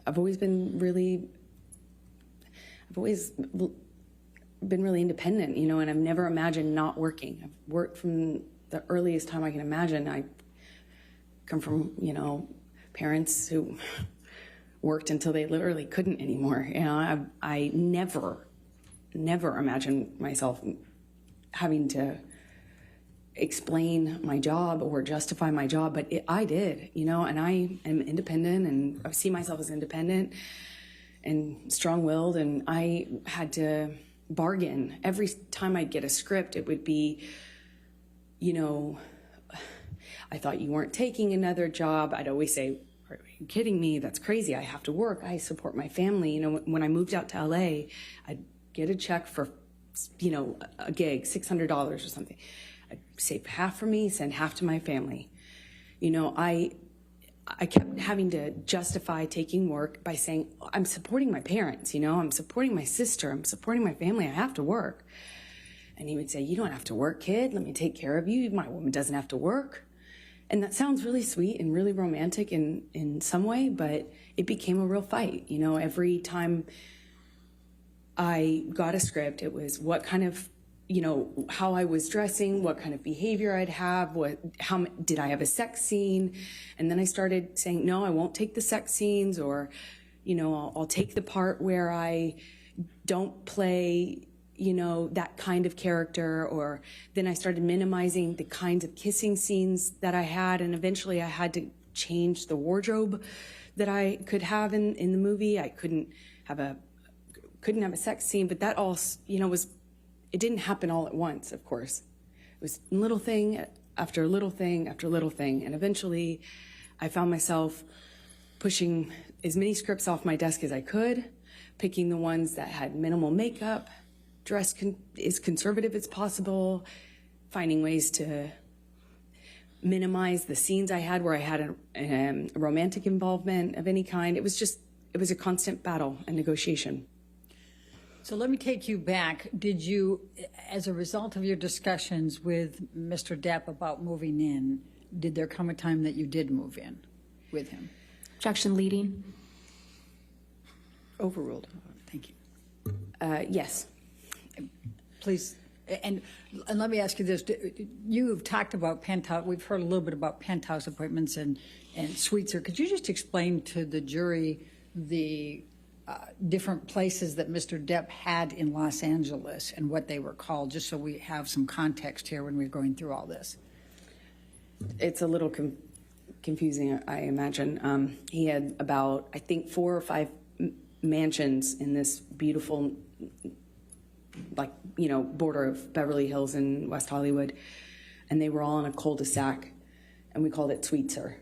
I've always been really independent, you know, and I've never imagined not working. I've worked from the earliest time I can imagine. I come from, you know, parents who worked until they literally couldn't anymore. You know, I never imagined myself having to explain my job or justify my job, but I did, you know, and I am independent, and I see myself as independent and strong-willed, and I had to bargain. Every time I'd get a script, it would be, you know, I thought you weren't taking another job. I'd always say, are you kidding me? That's crazy. I have to work. I support my family. You know, when I moved out to LA, I'd get a check for, you know, a gig, $600 or something. I'd save half for me, send half to my family. You know, I kept having to justify taking work by saying, I'm supporting my parents, you know, I'm supporting my sister, I'm supporting my family, I have to work. And he would say, you don't have to work, kid, let me take care of you, my woman doesn't have to work. And that sounds really sweet and really romantic in some way, but it became a real fight. You know, every time I got a script, it was what kind of, you know, how I was dressing, what kind of behavior I'd have, how did I have a sex scene? And then I started saying, no, I won't take the sex scenes, or, you know, I'll take the part where I don't play, you know, that kind of character. Or then I started minimizing the kinds of kissing scenes that I had, and eventually I had to change the wardrobe that I could have in the movie. I couldn't have a sex scene, but that all, you know, it didn't happen all at once, of course. It was little thing after little thing after little thing. And eventually I found myself pushing as many scripts off my desk as I could, picking the ones that had minimal makeup, dressed as conservative as possible, finding ways to minimize the scenes I had where I had a romantic involvement of any kind. It was a constant battle and negotiation. So let me take you back. Did you, as a result of your discussions with Mr. Depp about moving in, did there come a time that you did move in with him? Objection leading. Overruled. Thank you. Yes. Please, and let me ask you this. You've talked about penthouse, we've heard a little bit about penthouse appointments and suites. Could you just explain to the jury the different places that Mr. Depp had in Los Angeles and what they were called, just so we have some context here when we're going through all this? It's a little confusing, I imagine. He had about, I think, 4 or 5 mansions in this beautiful, like, you know, border of Beverly Hills and West Hollywood, and they were all in a cul-de-sac, and we called it Sweetser,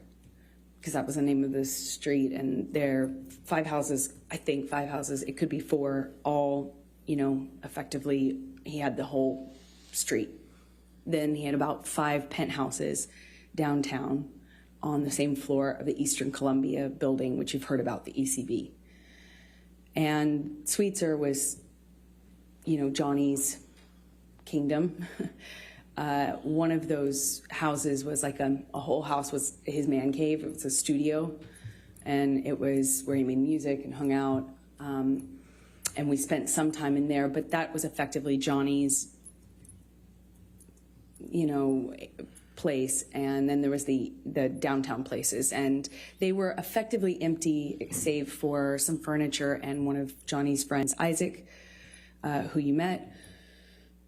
because that was the name of the street. And there are 5 houses, I think 5 houses, it could be 4, all, you know, effectively, he had the whole street. Then he had about 5 penthouses downtown on the same floor of the Eastern Columbia building, which you've heard about, the ECB. And Sweetser was, you know, Johnny's kingdom. One of those houses was like a whole house was his man cave. It was a studio, and it was where he made music and hung out. And we spent some time in there, but that was effectively Johnny's, you know, place. And then there was the downtown places, and they were effectively empty save for some furniture and one of Johnny's friends, Isaac, who you met,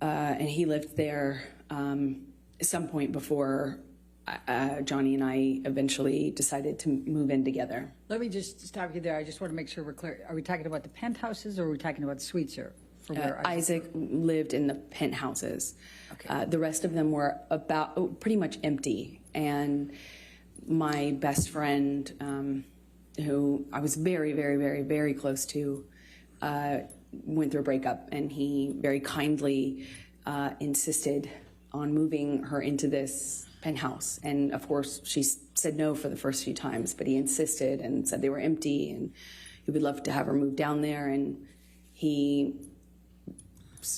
and he lived there at some point before Johnny and I eventually decided to move in together. Let me just stop you there. I just want to make sure we're clear. Are we talking about the penthouses, or are we talking about Sweetser? Isaac lived in the penthouses. Okay. The rest of them were pretty much empty. And my best friend, who I was very, very, very, very close to, went through a breakup, and he very kindly insisted on moving her into this penthouse. And of course, she said no for the first few times, but he insisted and said they were empty and he would love to have her move down there. And he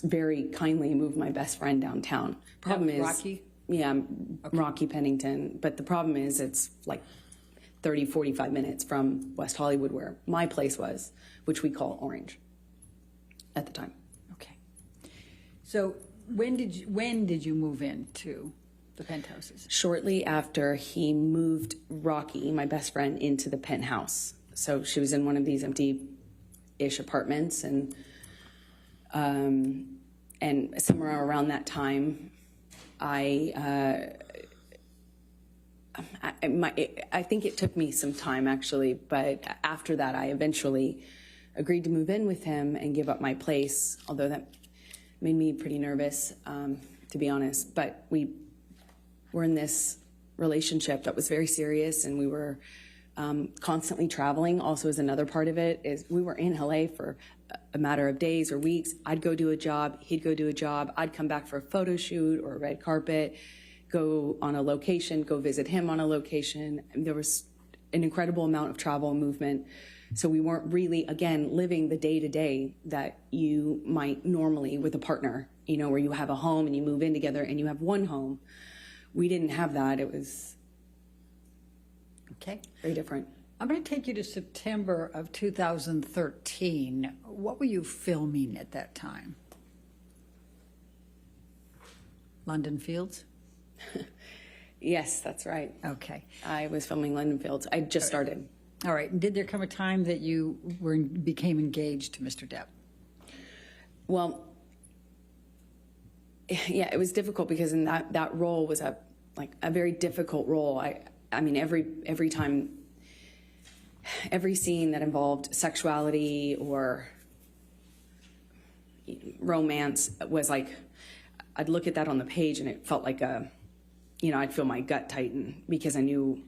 very kindly moved my best friend downtown. Problem is, Rocky? Yeah, okay. Rocky Pennington. But the problem is, it's like 30, 45 minutes from West Hollywood, where my place was, which we call Orange at the time. Okay. So when did you move into the penthouses? Shortly after he moved Rocky, my best friend, into the penthouse. So she was in one of these empty-ish apartments, and somewhere around that time, I think it took me some time, actually, but after that, I eventually agreed to move in with him and give up my place, although that made me pretty nervous, to be honest. But we were in this relationship that was very serious, and we were constantly traveling. Also, as another part of it, is we were in LA for a matter of days or weeks. I'd go do a job, he'd go do a job, I'd come back for a photo shoot or a red carpet, go on a location, go visit him on a location. And there was an incredible amount of travel and movement. So we weren't really, again, living the day-to-day that you might normally with a partner, you know, where you have a home and you move in together and you have one home. We didn't have that. It was very different. I'm going to take you to September of 2013. What were you filming at that time? London Fields? Yes, that's right. Okay. I was filming London Fields. I just started. All right. And did there come a time that you became engaged to Mr. Depp? Well, yeah, it was difficult because in that role was a very difficult role. I mean, every time, every scene that involved sexuality or romance was like, I'd look at that on the page and it felt like I'd feel my gut tighten because I knew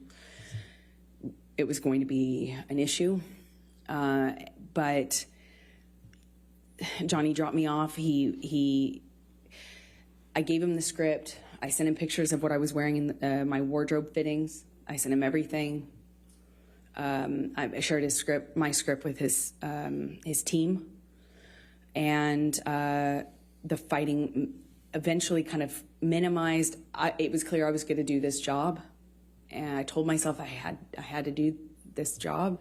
it was going to be an issue. But Johnny dropped me off. I gave him the script. I sent him pictures of what I was wearing in my wardrobe fittings. I sent him everything. I shared my script with his team, and the fighting eventually kind of minimized. It was clear I was going to do this job, and I told myself I had to do this job.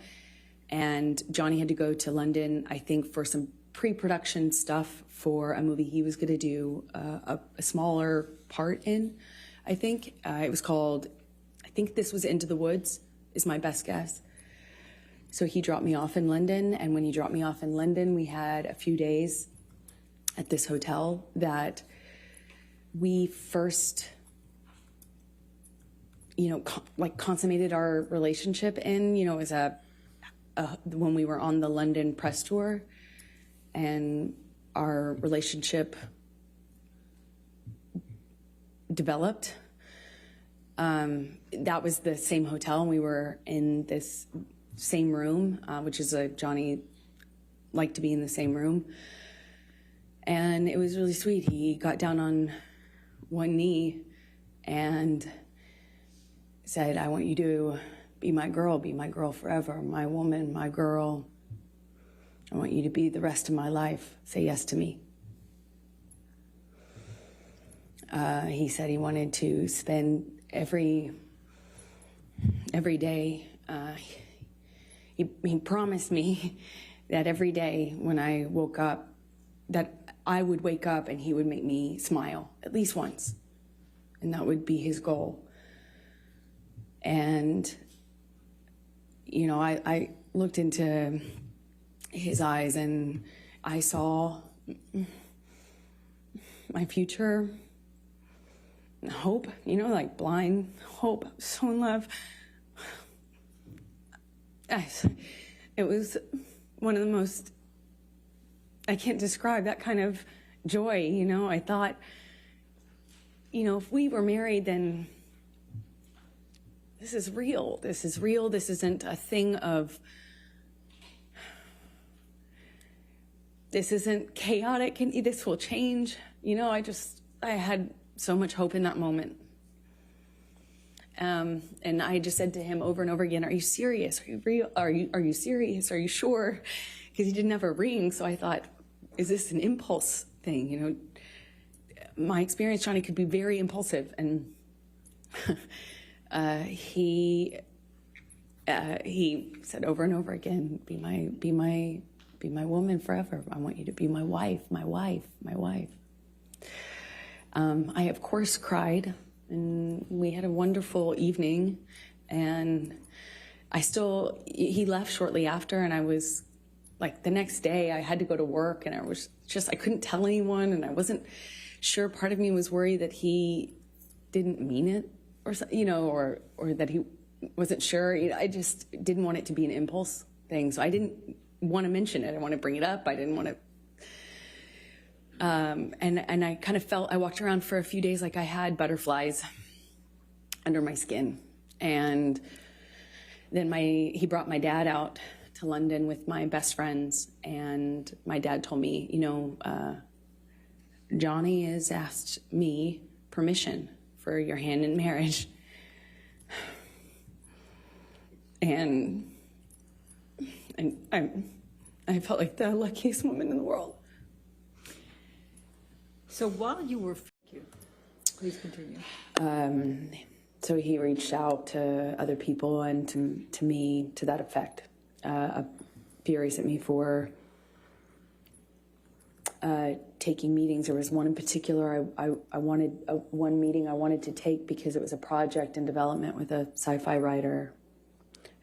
And Johnny had to go to London, I think, for some pre-production stuff for a movie he was going to do a smaller part in. I think it was called. I think this was Into the Woods, is my best guess. So he dropped me off in London, and when he dropped me off in London, we had a few days at this hotel that we first, consummated our relationship in. As when we were on the London press tour, and our relationship developed. That was the same hotel, and we were in this same room, which is Johnny liked to be in the same room. And it was really sweet. He got down on one knee and said, "I want you to be my girl forever, my woman, my girl. I want you to be the rest of my life. Say yes to me." He said he wanted to spend every day. He promised me that every day when I woke up, that I would wake up and he would make me smile at least once, and that would be his goal. And I looked into his eyes and I saw my future. Hope, like blind hope. I was so in love. It was one of the most, I can't describe that kind of joy. I thought, if we were married, then this is real. This is real. This isn't a thing of, this isn't chaotic, and this will change. I had so much hope in that moment. And I just said to him over and over again, "Are you serious? Are you real? Are you serious? Are you sure?" Because he didn't have a ring. So I thought, is this an impulse thing? My experience, Johnny, could be very impulsive. And he said over and over again, be my woman forever. I want you to be my wife, my wife, my wife. I, of course, cried, and we had a wonderful evening, and he left shortly after, and I was, like, the next day I had to go to work, and I couldn't tell anyone, and I wasn't sure. Part of me was worried that he didn't mean it, or that he wasn't sure. I just didn't want it to be an impulse thing, so I didn't want to mention it. I want to bring it up. I didn't want to. And I kind of I walked around for a few days like I had butterflies under my skin. And then he brought my dad out to London with my best friends. And my dad told me, Johnny has asked me permission for your hand in marriage. And I felt like the luckiest woman in the world. So while you were, please continue. So he reached out to other people and to me to that effect. Furious at me for taking meetings. There was one in particular I wanted, one meeting I wanted to take because it was a project in development with a sci-fi writer.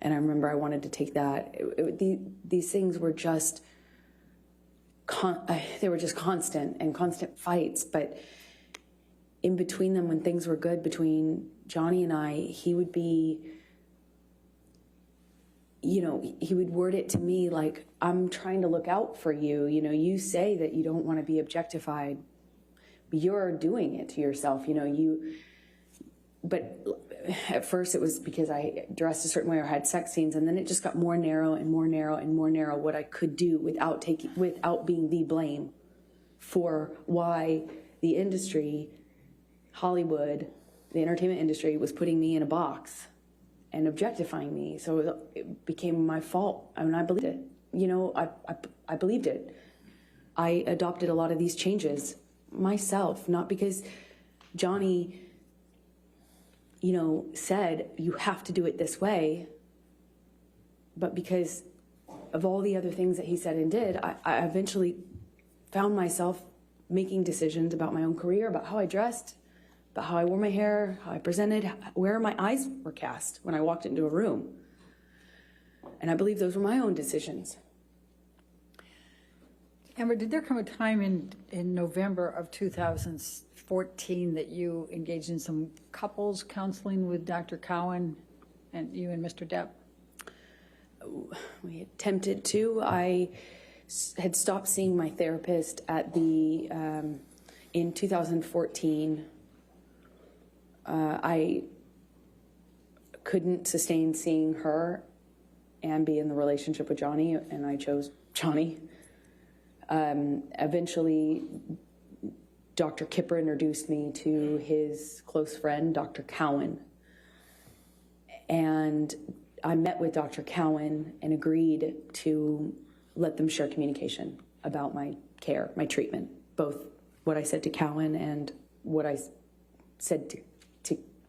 And I remember I wanted to take that. These things were just, they were just constant fights. But in between them, when things were good between Johnny and I, he would be, he would word it to me like, I'm trying to look out for you. You say that you don't want to be objectified, but you're doing it to yourself. But at first it was because I dressed a certain way or had sex scenes, and then it just got more narrow and more narrow and more narrow what I could do without being the blame for why the industry, Hollywood, the entertainment industry was putting me in a box and objectifying me. So it became my fault. I mean, I believed it. I believed it. I adopted a lot of these changes myself, not because Johnny said you have to do it this way, but because of all the other things that he said and did, I eventually found myself making decisions about my own career, about how I dressed, about how I wore my hair, how I presented, where my eyes were cast when I walked into a room. And I believe those were my own decisions. Amber, did there come a time in November of 2014 that you engaged in some couples counseling with Dr. Cowan and you and Mr. Depp? We attempted to. I had stopped seeing my therapist in 2014. I couldn't sustain seeing her and be in the relationship with Johnny, and I chose Johnny. Eventually, Dr. Kipper introduced me to his close friend, Dr. Cowan. And I met with Dr. Cowan and agreed to let them share communication about my care, my treatment, both what I said to Cowan and what I said to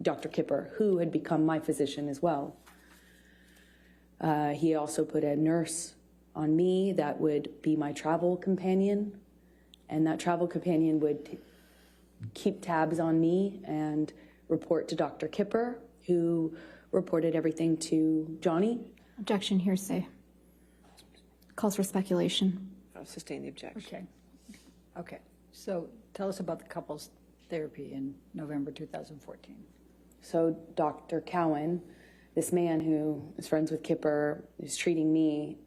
Dr. Kipper, who had become my physician as well. He also put a nurse on me that would be my travel companion, and that travel companion would keep tabs on me and report to Dr. Kipper, who reported everything to Johnny. Objection, hearsay. Calls for speculation. I'll sustain the objection. Okay. So tell us about the couples therapy in November 2014. So Dr. Cowan, this man who is friends with Kipper, who's treating me,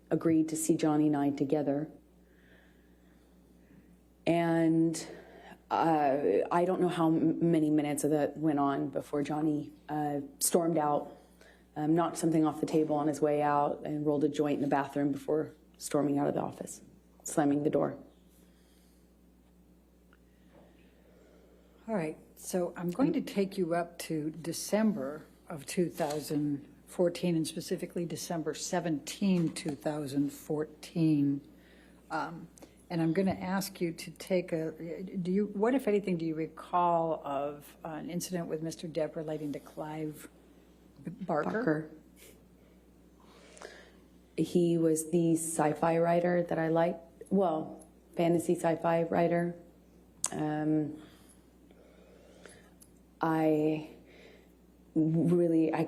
agreed to see Johnny and I together. And I don't know how many minutes of that went on before Johnny stormed out, knocked something off the table on his way out, and rolled a joint in the bathroom before storming out of the office, slamming the door. All right. So I'm going to take you up to December of 2014, and specifically December 17, 2014. And I'm going to ask you to take what, if anything, do you recall of an incident with Mr. Depp relating to Clive Barker? he was the sci-fi writer that I liked. Well, fantasy sci-fi writer. I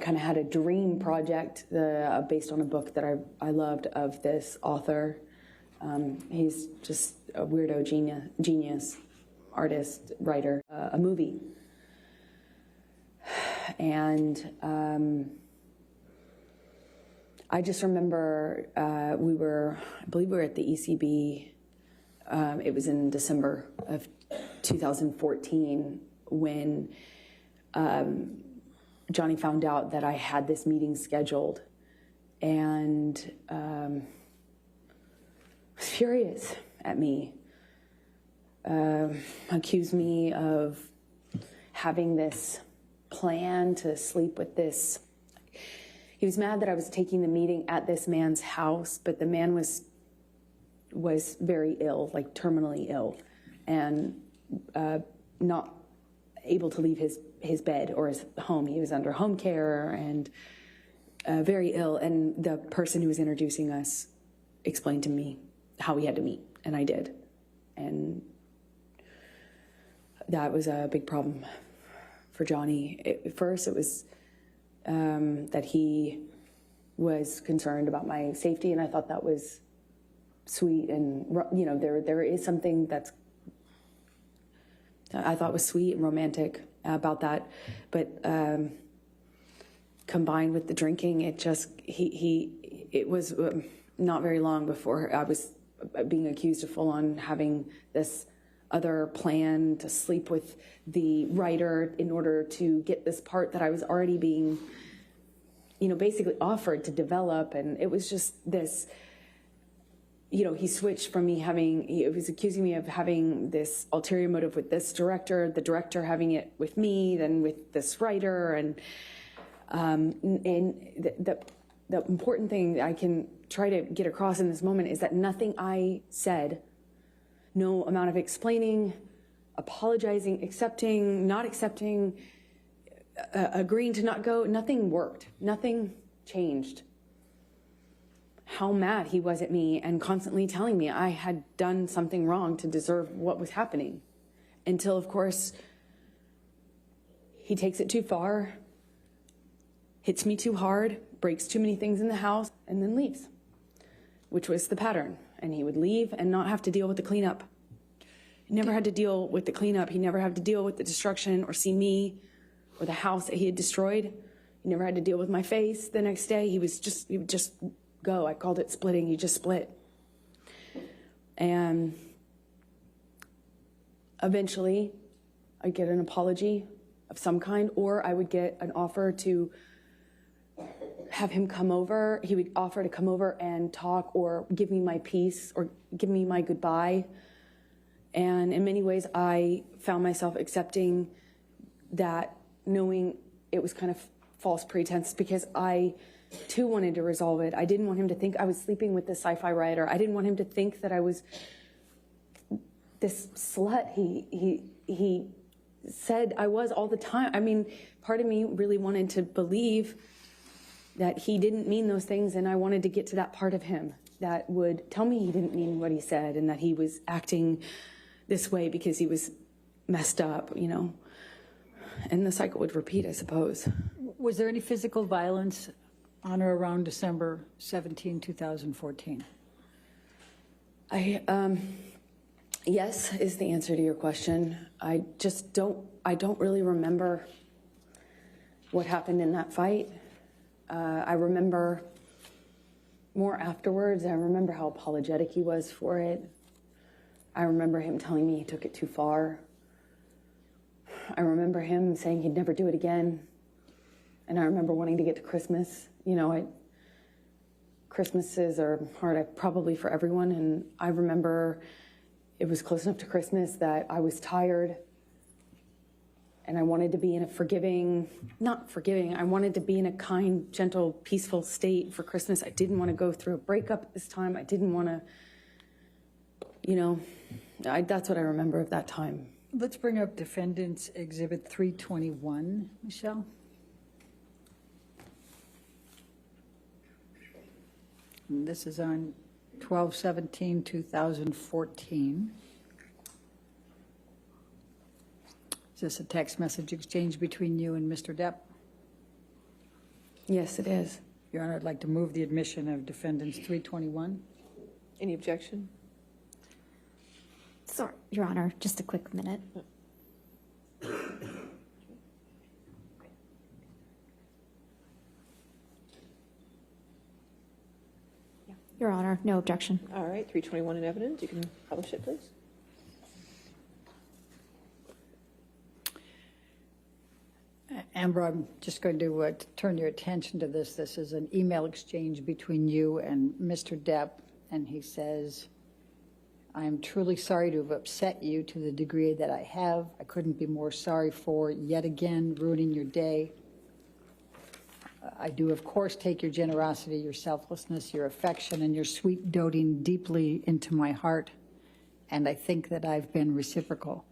kind of had a dream project based on a book that I loved of this author. He's just a weirdo genius, artist, writer, a movie. And I just remember I believe we were at the ECB. It was in December of 2014 when Johnny found out that I had this meeting scheduled, and was furious at me. Accused me of having this plan to sleep with this. He was mad that I was taking the meeting at this man's house, but the man was very ill, like terminally ill, and not able to leave his bed or his home. He was under home care and very ill. And the person who was introducing us explained to me how we had to meet, and I did. And that was a big problem for Johnny. At first, it was that he was concerned about my safety, and I thought that was sweet. And there is something that's I thought was sweet and romantic about that, but combined with the drinking, it was not very long before I was being accused of full on having this other plan to sleep with the writer in order to get this part that I was already being, basically offered to develop. And it was just this, he switched from he was accusing me of having this ulterior motive with this director, the director having it with me, then with this writer. And the important thing I can try to get across in this moment is that nothing I said, no amount of explaining, apologizing, accepting, not accepting, agreeing to not go, nothing worked. Nothing changed. How mad he was at me and constantly telling me I had done something wrong to deserve what was happening. Until, of course, he takes it too far, hits me too hard, breaks too many things in the house, and then leaves, which was the pattern. And he would leave and not have to deal with the cleanup. He never had to deal with the cleanup. He never had to deal with the destruction or see me or the house that he had destroyed. He never had to deal with my face the next day. He would just go. I called it splitting. He just split. And eventually I'd get an apology of some kind, or I would get an offer to have him come over. He would offer to come over and talk or give me my peace or give me my goodbye. And in many ways, I found myself accepting that, knowing it was kind of false pretense, because I too wanted to resolve it. I didn't want him to think I was sleeping with this sci-fi writer. I didn't want him to think that I was this slut he said I was all the time. I mean, part of me really wanted to believe that he didn't mean those things, and I wanted to get to that part of him that would tell me he didn't mean what he said and that he was acting this way because he was messed up, and the cycle would repeat, I suppose. Was there any physical violence on or around December 17, 2014? Yes is the answer to your question. I don't really remember what happened in that fight. I remember more afterwards. I remember how apologetic he was for it. I remember him telling me he took it too far. I remember him saying he'd never do it again. And I remember wanting to get to Christmas. Christmases are hard, probably for everyone. And I remember it was close enough to Christmas that I was tired. And I wanted to be in I wanted to be in a kind, gentle, peaceful state for Christmas. I didn't want to go through a breakup at this time. I didn't want to, that's what I remember of that time. Let's bring up Defendant's Exhibit 321, Michelle. And this is on 12/17/2014. Is this a text message exchange between you and Mr. Depp? Yes, it is. Your Honor, I'd like to move the admission of defendants 321. Any objection? Sorry, Your Honor, just a quick minute. Your Honor, no objection. All right, 321 in evidence. You can publish it, please. Amber, I'm just going to turn your attention to this. This is an email exchange between you and Mr. Depp, and he says, I am truly sorry to have upset you to the degree that I have. I couldn't be more sorry for yet again ruining your day. I do, of course, take your generosity, your selflessness, your affection, and your sweet doting deeply into my heart, and I think that I've been reciprocal.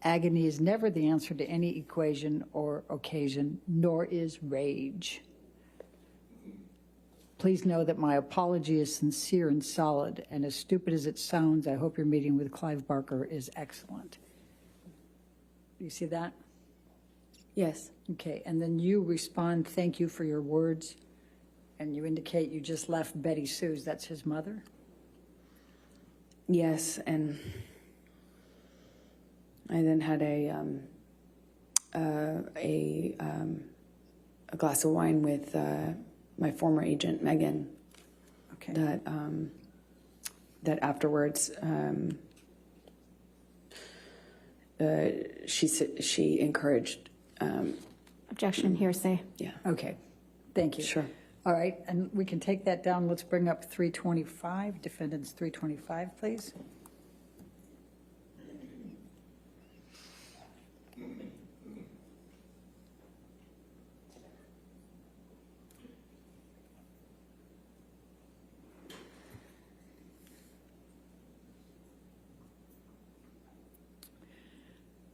Agony is never the answer to any equation or occasion, nor is rage. Please know that my apology is sincere and solid, and as stupid as it sounds, I hope your meeting with Clive Barker is excellent. You see that? Yes. Okay, and then you respond, thank you for your words, and you indicate you just left Betty Sue's, that's his mother? Yes, and I then had a glass of wine with my former agent Megan. Okay. That afterwards, she encouraged. Objection, hearsay. Yeah. Okay, thank you. Sure. All right, and we can take that down. Let's bring up 325, defendants 325, please.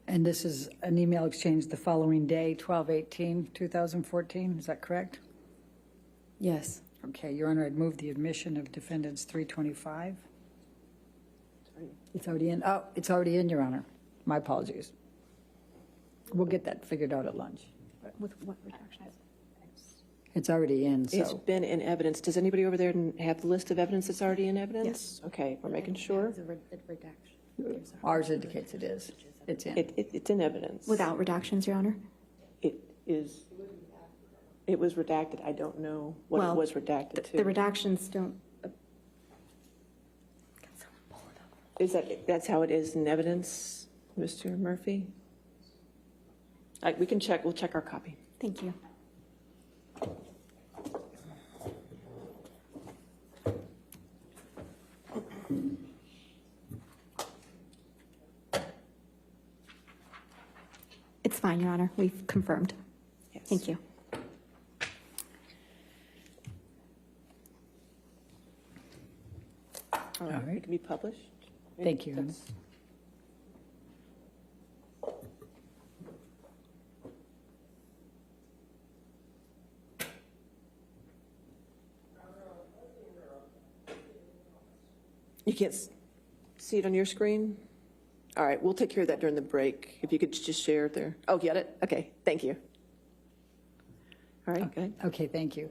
And this is an email exchange the following day, 12/18/2014, is that correct? Yes. Okay, Your Honor, I'd move the admission of defendants 325. It's already in, oh, it's already in, Your Honor. My apologies. We'll get that figured out at lunch. With what redactions? It's already in, It's so. been in evidence. Does anybody over there have the list of evidence that's already in evidence? Yes. Okay, we're making sure. Ours indicates it is. It's in. It's in evidence. Without redactions, Your Honor? It is. It was redacted. I don't know what Well, it was redacted to. The redactions don't. Can someone pull it up? Is that's how it is in evidence, Mr. Murphy? We can check. We'll check our copy. Thank you. It's fine, Your Honor. We've confirmed. Yes. Thank you. All right. right. It can be published. Thank you. That's- You can't see it on your screen? All right, we'll take care of that during the break. If you could just share it there. Oh, get it? Okay, thank you. All right, go ahead. Okay, thank you.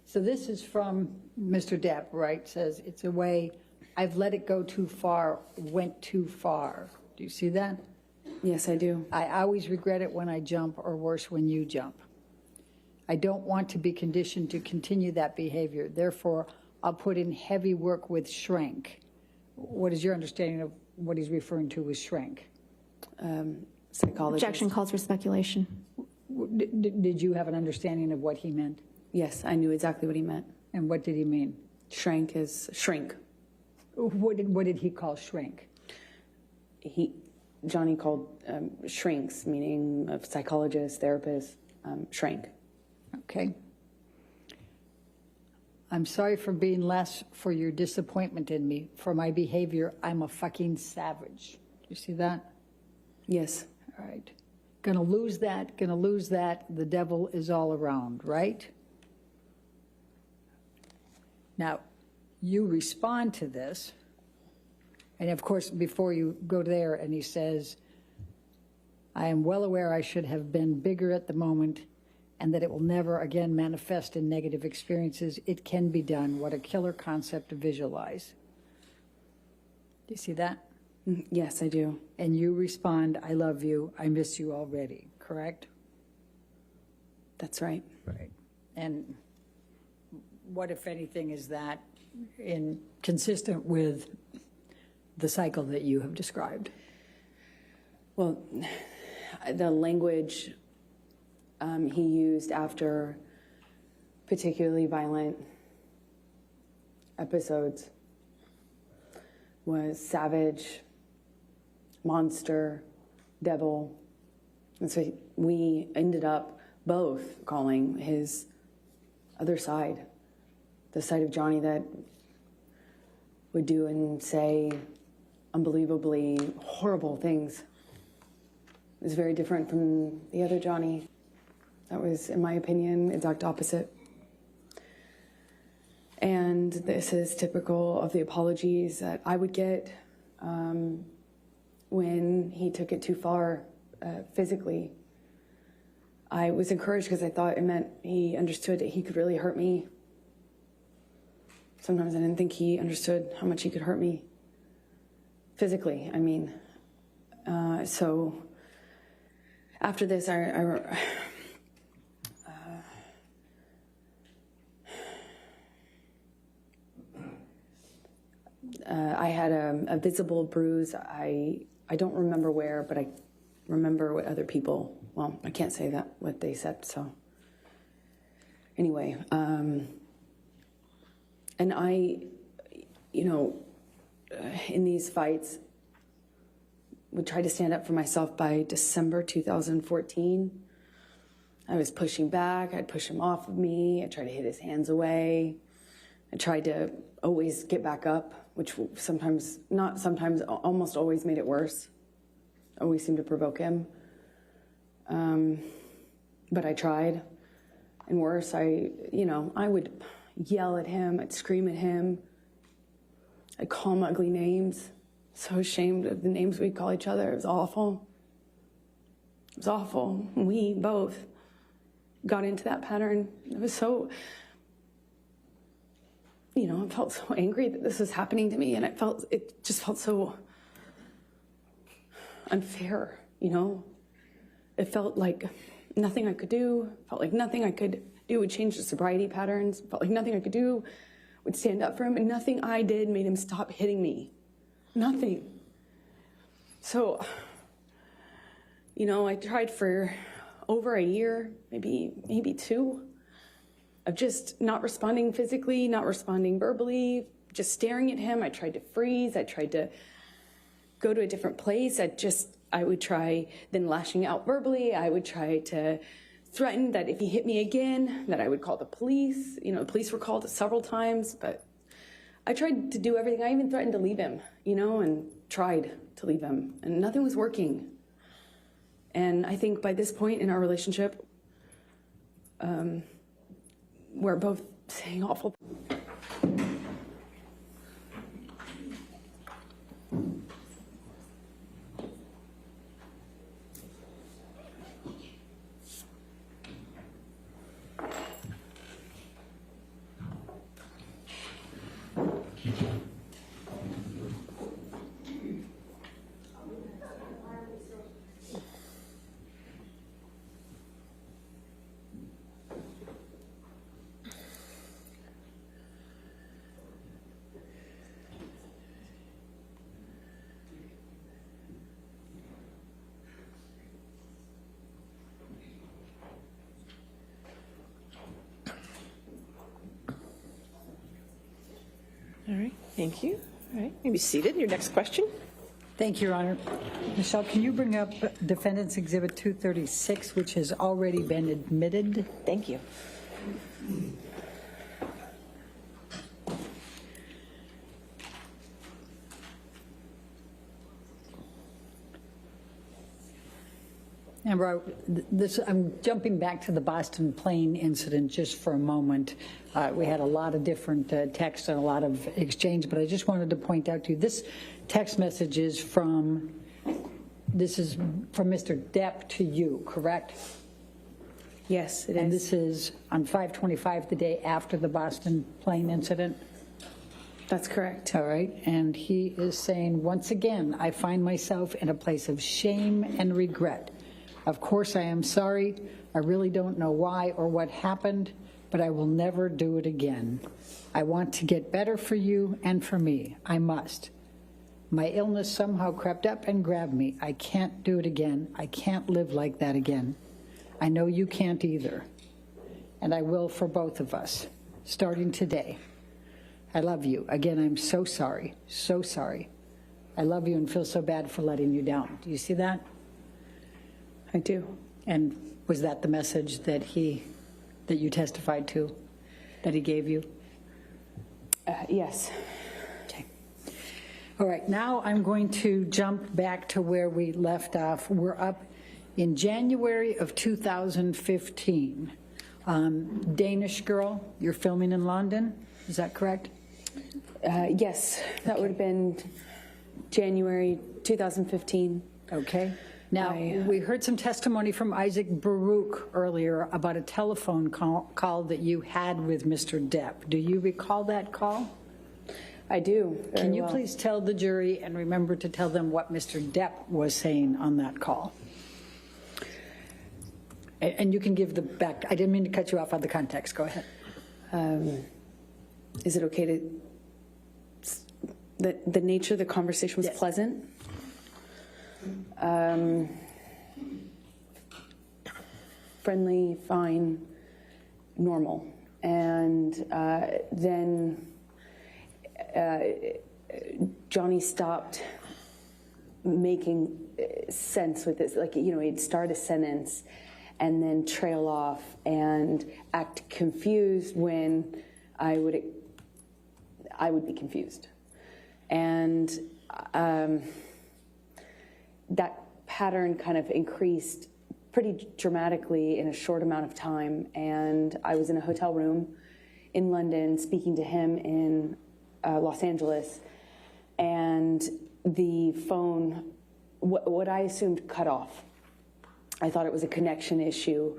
So this is from Mr. Depp, right? Says, it's a way, I've let it go too far, went too far. Do you see that? Yes, I do. I always regret it when I jump, or worse, when you jump. I don't want to be conditioned to continue that behavior. Therefore, I'll put in heavy work with shrink. What is your understanding of what he's referring to as shrink? Psychologist. Objection calls for speculation. Did you have an understanding of what he meant? Yes, I knew exactly what he meant. And what did he mean? Shrank is shrink. What did he call shrink? Johnny called shrinks, meaning of psychologists, therapists, shrank. Okay. I'm sorry for being less, for your disappointment in me, for my behavior. I'm a fucking savage. You see that? Yes. All right. Gonna lose that, gonna lose that. The devil is all around, right? Now, you respond to this, and of course, before you go there, and he says, I am well aware I should have been bigger at the moment and that it will never again manifest in negative experiences. It can be done. What a killer concept to visualize. Do you see that? Yes, I do. And you respond, I love you, I miss you already, correct? That's right. Right. And what, if anything, is that consistent with the cycle that you have described? Well, the language he used after particularly violent episodes was savage, monster, devil. And so we ended up both calling his other side, the side of Johnny that would do and say unbelievably horrible things. It was very different from the other Johnny. That was, in my opinion, exact opposite. And this is typical of the apologies that I would get when he took it too far physically. I was encouraged because I thought it meant he understood that he could really hurt me. Sometimes I didn't think he understood how much he could hurt me physically. I mean, so after this, I had a visible bruise. I don't remember where, but I remember what other people, well, I can't say that, what they said, so. Anyway, and I, in these fights, would try to stand up for myself. By December 2014. I was pushing back. I'd push him off of me. I'd try to hit his hands away. I tried to always get back up, which sometimes, not sometimes, almost always made it worse. Always seemed to provoke him. But I tried. And worse, I would yell at him. I'd scream at him. I'd call him ugly names. So ashamed of the names we'd call each other. It was awful. It was awful. We both got into that pattern. It was so, I felt so angry that this was happening to me, and it just felt so unfair, It felt like nothing I could do. Felt like nothing I could do would change the sobriety patterns. Felt like nothing I could do would stand up for him, and nothing I did made him stop hitting me. Nothing. So, I tried for over a year, maybe two, of just not responding physically, not responding verbally, just staring at him. I tried to freeze. I tried to go to a different place. I would try then lashing out verbally. I would try to threaten that if he hit me again, that I would call the police. The police were called several times, but I tried to do everything. I even threatened to leave him, and tried to leave him, and nothing was working. And I think by this point in our relationship, we're both saying awful. All right, thank you. All right, you may be seated. Your next question. Thank you, Your Honor. Michelle, can you bring up Defendant's Exhibit 236, which has already been admitted? Thank you. Amber, I'm jumping back to the Boston plane incident just for a moment. We had a lot of different texts and a lot of exchange, but I just wanted to point out to you, this text message is from Mr. Depp to you, correct? Yes, it is. And this is on 5/25, the day after the Boston plane incident? That's correct. All right, and he is saying, once again, I find myself in a place of shame and regret. Of course, I am sorry. I really don't know why or what happened, but I will never do it again. I want to get better for you and for me. I must. My illness somehow crept up and grabbed me. I can't do it again. I can't live like that again. I know you can't either. And I will for both of us, starting today. I love you. Again, I'm so sorry, so sorry. I love you and feel so bad for letting you down. Do you see that? I do. And was that the message that you testified to, that he gave you? Yes. Okay. All right, now I'm going to jump back to where we left off. We're up in January of 2015. Danish girl, you're filming in London, is that correct? Yes, that would have been January 2015. Okay. Now, we heard some testimony from Isaac Baruch earlier about a telephone call that you had with Mr. Depp. Do you recall that call? I do. Can you please tell the jury and remember to tell them what Mr. Depp was saying on that call? And you can give the back. I didn't mean to cut you off on the context. Go ahead. Is it okay to... The nature of the conversation was pleasant. Friendly, fine, normal. And then Johnny stopped making sense with this. Like, you know, he'd start a sentence and then trail off and act confused when I would be confused. And that pattern kind of increased pretty dramatically in a short amount of time. And I was in a hotel room in London speaking to him in Los Angeles. And the phone, what I assumed, cut off. I thought it was a connection issue.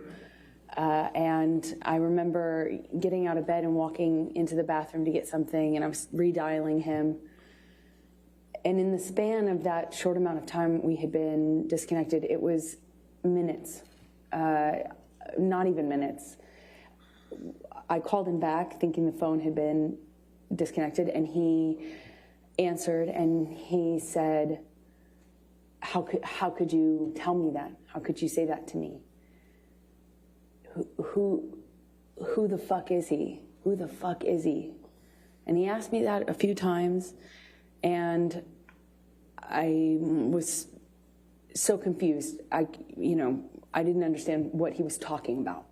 And I remember getting out of bed and walking into the bathroom to get something, and I was redialing him. And in the span of that short amount of time we had been disconnected, it was minutes, not even minutes. I called him back thinking the phone had been disconnected, and he answered and he said, how could you tell me that? How could you say that to me? Who the fuck is he? Who the fuck is he? And he asked me that a few times, and I was so confused. I didn't understand what he was talking about.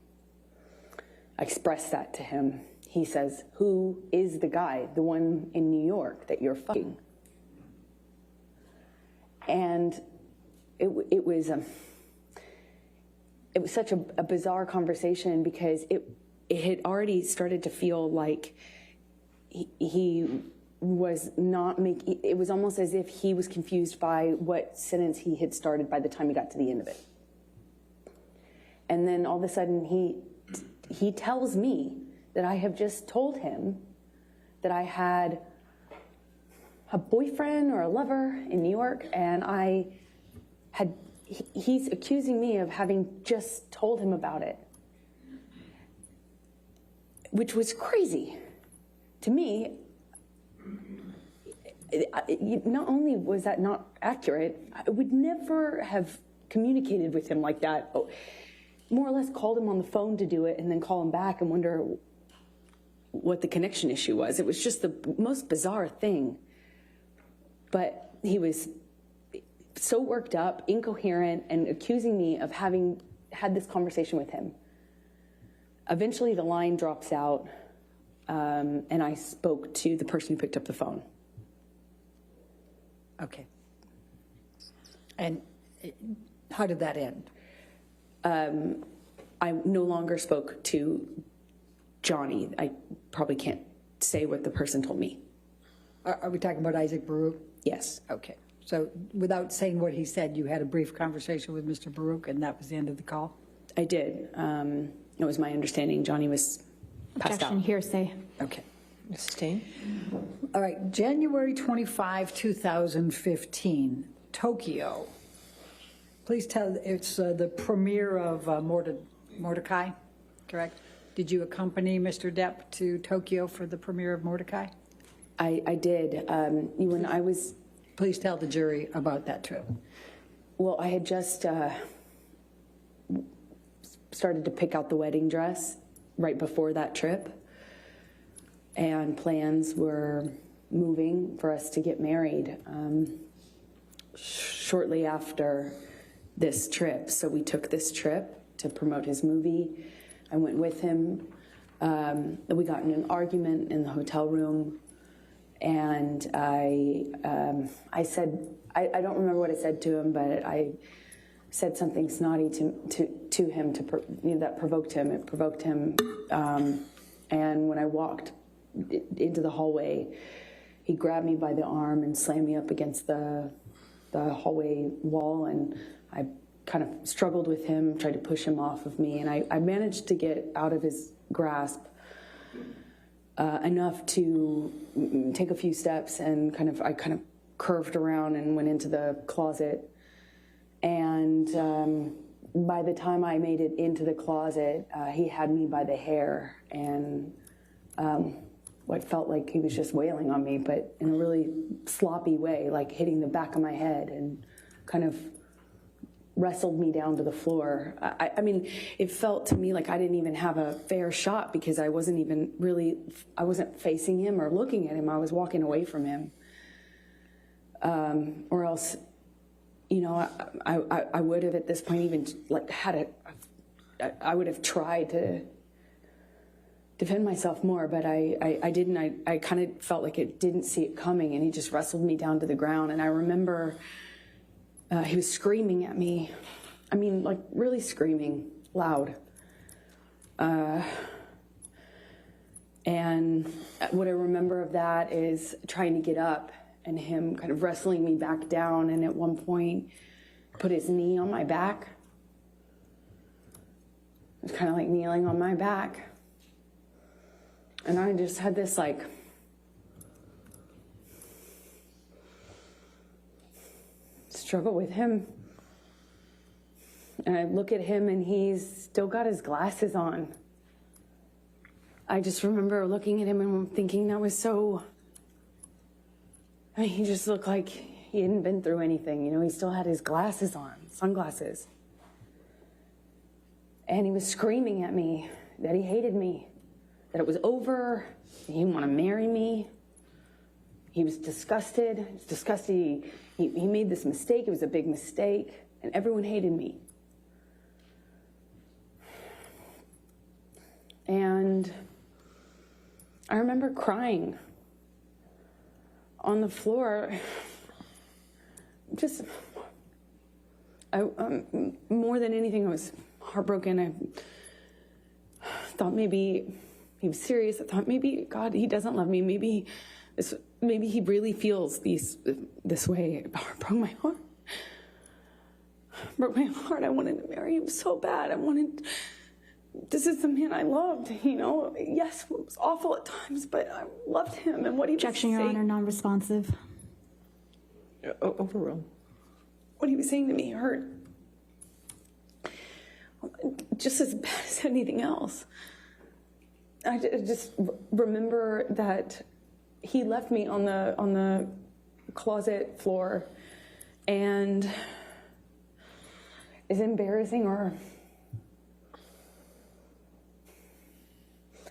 I expressed that to him. He says, who is the guy, the one in New York that you're fucking? And it was such a bizarre conversation, because it had already started to feel like he was not making, it was almost as if he was confused by what sentence he had started by the time he got to the end of it. And then all of a sudden he tells me that I have just told him that I had a boyfriend or a lover in New York, and he's accusing me of having just told him about it, which was crazy to me. Not only was that not accurate, I would never have communicated with him like that. More or less called him on the phone to do it and then call him back and wonder what the connection issue was. It was just the most bizarre thing. But he was so worked up, incoherent, and accusing me of having had this conversation with him. Eventually the line drops out, and I spoke to the person who picked up the phone. Okay. And how did that end? I no longer spoke to Johnny. I probably can't say what the person told me. Are we talking about Isaac Baruch? Yes. Okay. So without saying what he said, you had a brief conversation with Mr. Baruch, and that was the end of the call? I did. It was my understanding Johnny was passed Objection, out. hearsay. Okay. Mrs. Stain? All right. January 25, 2015, Tokyo. Please tell, it's the premiere of Mordecai, correct? Did you accompany Mr. Depp to Tokyo for the premiere of Mordecai? I did. When I was, Please tell the jury about that trip. well, I had just started to pick out the wedding dress right before that trip. And plans were moving for us to get married shortly after this trip. So we took this trip to promote his movie. I went with him. We got in an argument in the hotel room, and I said, I don't remember what I said to him, but I said something snotty to him that provoked him. It provoked him, and when I walked into the hallway, he grabbed me by the arm and slammed me up against the hallway wall, and I kind of struggled with him, tried to push him off of me, and I managed to get out of his grasp enough to take a few steps, and I kind of curved around and went into the closet. And by the time I made it into the closet, he had me by the hair, and what felt like he was just wailing on me, but in a really sloppy way, like hitting the back of my head, and kind of wrestled me down to the floor. I mean, it felt to me like I didn't even have a fair shot, because I wasn't facing him or looking at him. I was walking away from him. Or else, I would have at this point even I would have tried to defend myself more, but I didn't. I kind of felt like it didn't see it coming, and he just wrestled me down to the ground. And I remember he was screaming at me. I mean, like really screaming loud. And what I remember of that is trying to get up and him kind of wrestling me back down, and at one point put his knee on my back. It was kind of like kneeling on my back. And I just had this struggle with him. And I look at him, and he's still got his glasses on. I just remember looking at him and thinking that was so... I mean, he just looked like he hadn't been through anything. He still had his glasses on, sunglasses. And he was screaming at me that he hated me, that it was over, he didn't want to marry me. He was disgusted. He was disgusted. He made this mistake. It was a big mistake, and everyone hated me. And I remember crying on the floor. Just, more than anything, I was heartbroken. I thought maybe he was serious. I thought maybe, God, he doesn't love me. Maybe he really feels this way. It broke my heart. Broke my heart. I wanted to marry him so bad. This is the man I loved, Yes, it was awful at times, but I loved him, and what he was saying. Objection, Your Honor, non-responsive. Overruled. What he was saying to me hurt just as bad as anything else. I just remember that he left me on the closet floor, and as embarrassing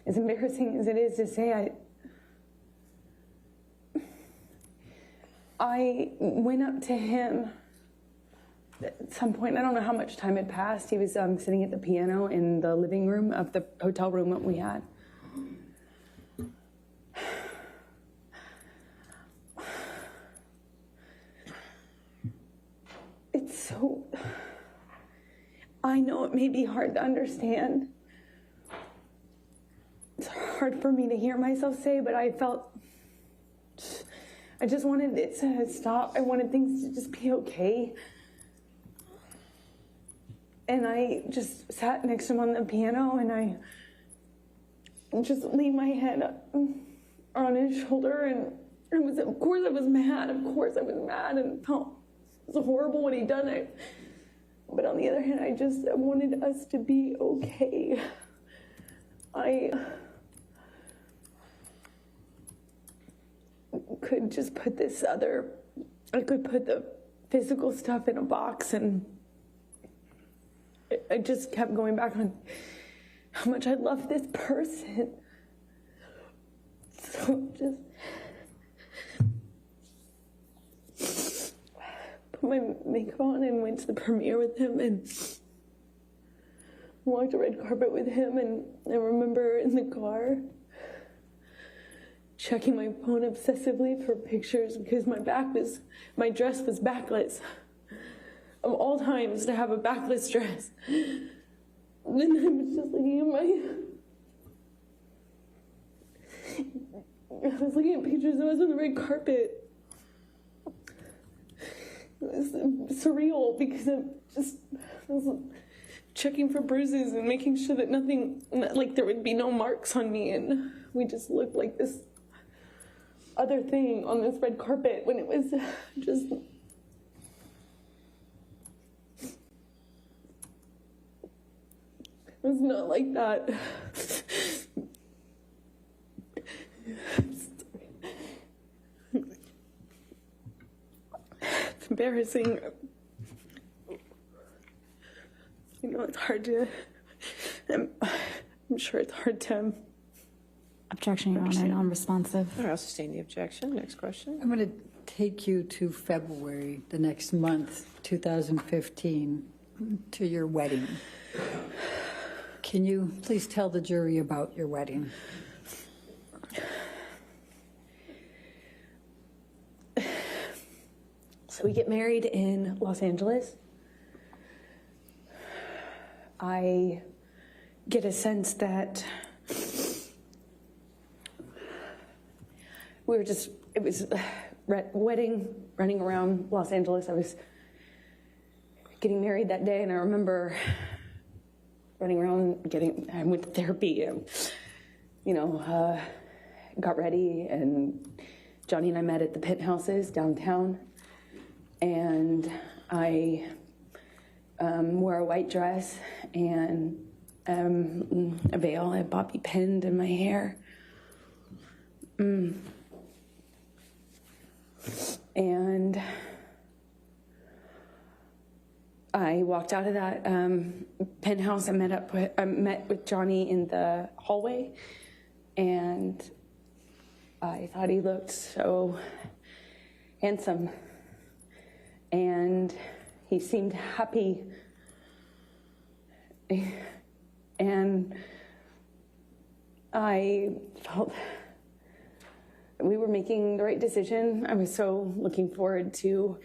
as it is to say, I went up to him at some point. I don't know how much time had passed. He was sitting at the piano in the living room of the hotel room that we had. I know it may be hard to understand. It's hard for me to hear myself say, but I just wanted it to stop. I wanted things to just be okay. And I just sat next to him on the piano, and I just laid my head on his shoulder, and of course I was mad, and felt it was horrible what he'd done. But on the other hand, I wanted us to be okay. I could just put I could put the physical stuff in a box, and I just kept going back on how much I love this person. So just put my makeup on and went to the premiere with him and walked the red carpet with him. And I remember in the car checking my phone obsessively for pictures because my dress was backless. Of all times to have a backless dress. And then I was just looking at pictures of us on the red carpet. It was surreal because I was checking for bruises and making sure that there would be no marks on me, and we just looked like this other thing on this red carpet when it was just... It was not like that. It's embarrassing. It's hard to... I'm sure it's hard to... Objection, Your Honor, non-responsive. All right, I'll sustain the objection. Next question. I'm going to take you to February, the next month, 2015, to your wedding. Can you please tell the jury about your wedding? So we get married in Los Angeles. I get a sense that it was a wedding, running around Los Angeles. I was getting married that day, and I remember running around I went to therapy and, got ready, and Johnny and I met at the Penthouses downtown, and I wore a white dress and a veil, a bobby pinned in my hair. And I walked out of that penthouse. I met with Johnny in the hallway, and I thought he looked so handsome, and he seemed happy, and I felt we were making the right decision. I was so looking forward to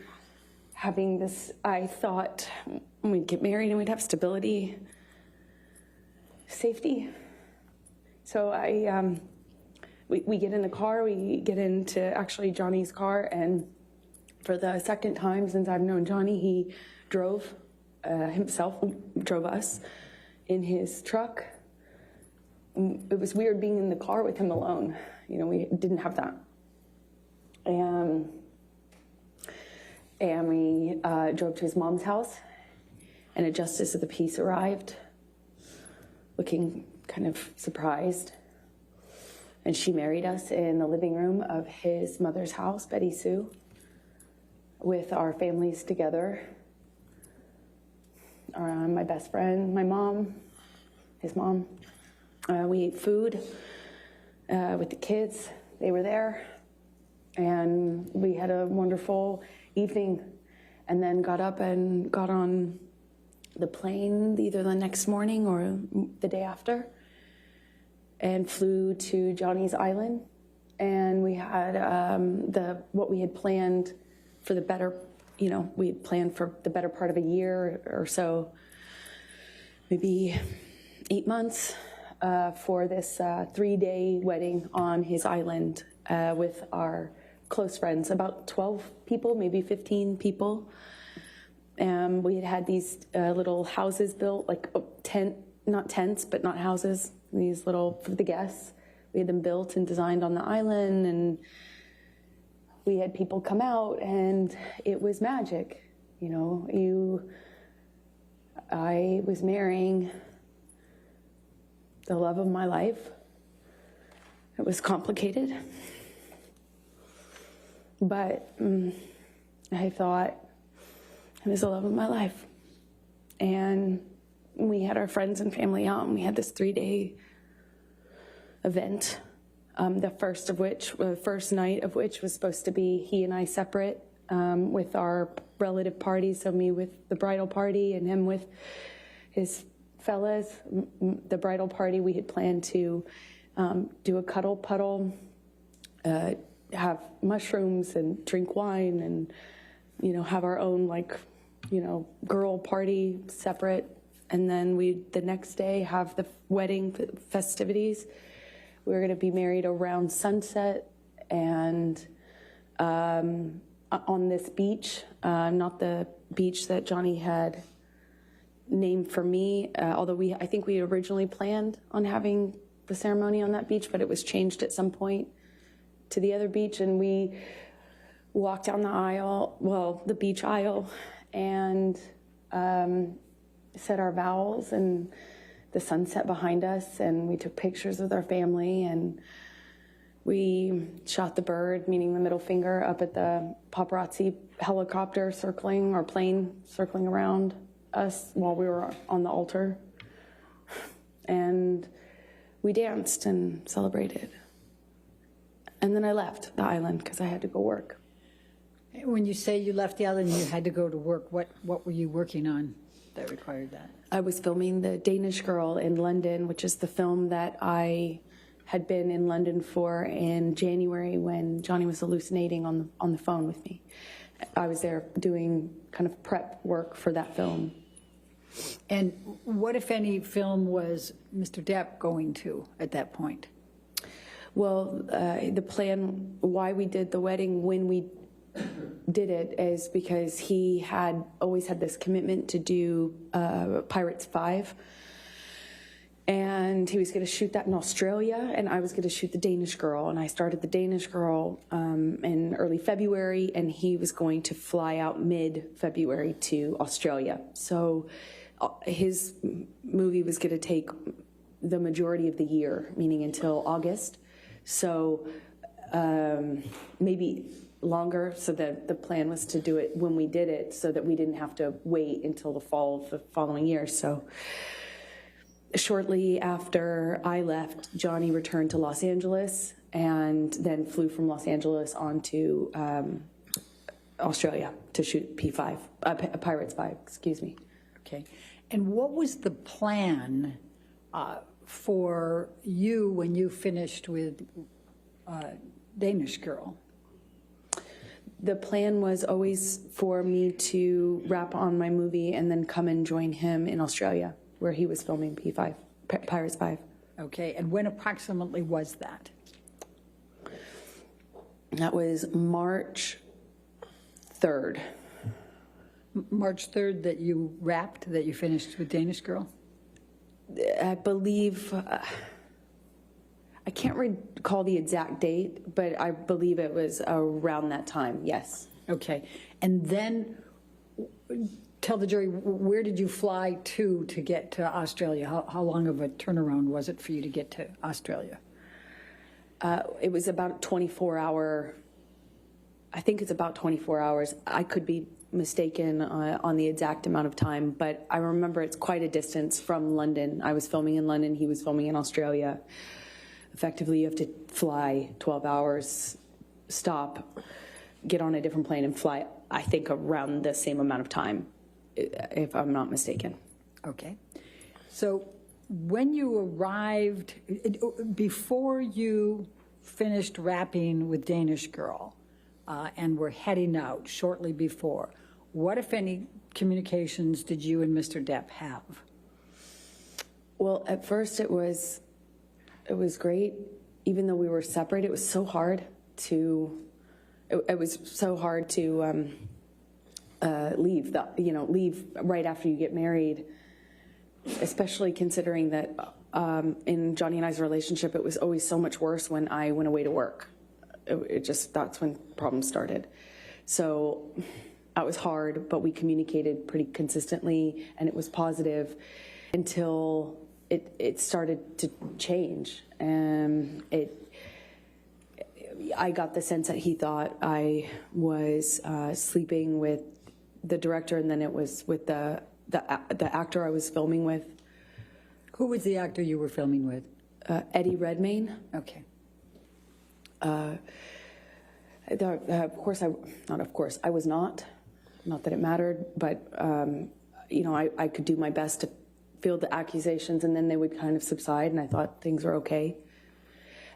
having this. I thought we'd get married and we'd have stability, safety. So we get in the car, we get into actually Johnny's car, and for the second time since I've known Johnny, he drove drove us in his truck. It was weird being in the car with him alone. We didn't have that. And we drove to his mom's house, and a justice of the peace arrived, looking kind of surprised. And she married us in the living room of his mother's house, Betty Sue, with our families together. My best friend, my mom, his mom. We ate food with the kids. They were there. And we had a wonderful evening, and then got up and got on the plane either the next morning or the day after, and flew to Johnny's Island. And we had what we had planned for the better, we had planned for the better part of a year or so maybe 8 months for this 3-day wedding on his island with our close friends, about 12 people, maybe 15 people. We had these little houses built, like not tents, but not houses, these little, for the guests. We had them built and designed on the island, and we had people come out, and it was magic. You know, I was marrying the love of my life. It was complicated, but I thought it was the love of my life. And we had our friends and family out, and we had this 3-day event. The first night of which was supposed to be he and I separate with our relative parties. So me with the bridal party and him with his fellas. The bridal party, we had planned to do a cuddle puddle, have mushrooms and drink wine, and, you know, have our own, like, you know, girl party separate. And then the next day have the wedding festivities. We were going to be married around sunset and on this beach, not the beach that Johnny had named for me, although I think we originally planned on having the ceremony on that beach, but it was changed at some point to the other beach. And we walked down the aisle, well, the beach aisle, and said our vows, and the sunset behind us, and we took pictures with our family, and we shot the bird, meaning the middle finger, up at the paparazzi helicopter circling, or plane circling around us while we were on the altar. And we danced and celebrated. And then I left the island because I had to go work. When you say you left the island and you had to go to work, what were you working on that required that? I was filming The Danish Girl in London, which is the film that I had been in London for in January when Johnny was hallucinating on the phone with me. I was there doing kind of prep work for that film. And what, if any, film was Mr. Depp going to at that point? Well, the plan, why we did the wedding when we did it, is because he had always had this commitment to do Pirates 5. And he was going to shoot that in Australia, and I was going to shoot The Danish Girl. And I started The Danish Girl in early February, and he was going to fly out mid-February to Australia. So his movie was going to take the majority of the year, meaning until August. So maybe longer, so that the plan was to do it when we did it so that we didn't have to wait until the fall of the following year. So shortly after I left, Johnny returned to Los Angeles and then flew from Los Angeles on to Australia to shoot Pirates 5, excuse me. Okay. And what was the plan for you when you finished with Danish Girl? The plan was always for me to wrap on my movie and then come and join him in Australia, where he was filming Pirates 5. Okay, and when approximately was that? That was March 3rd. March 3rd that you wrapped, that you finished with Danish Girl? I believe, I can't recall the exact date, but I believe it was around that time, yes. Okay, and then tell the jury, where did you fly to get to Australia? How long of a turnaround was it for you to get to Australia? It was about 24-hour, I think it's about 24 hours. I could be mistaken on the exact amount of time, but I remember it's quite a distance from London. I was filming in London, he was filming in Australia. Effectively, you have to fly 12 hours, stop, get on a different plane and fly, I think, around the same amount of time, if I'm not mistaken. Okay. So when you arrived, before you finished wrapping with Danish Girl and were heading out shortly before, what, if any, communications did you and Mr. Depp have? Well, at first it was great. Even though we were separated, it was so hard to leave right after you get married, especially considering that in Johnny and I's relationship, it was always so much worse when I went away to work. That's when problems started. So that was hard, but we communicated pretty consistently, and it was positive until it started to change. I got the sense that he thought I was sleeping with the director, and then it was with the actor I was filming with. Who was the actor you were filming with? Eddie Redmayne. Okay. I was not that it mattered, but I could do my best to field the accusations, and then they would kind of subside, and I thought things were okay.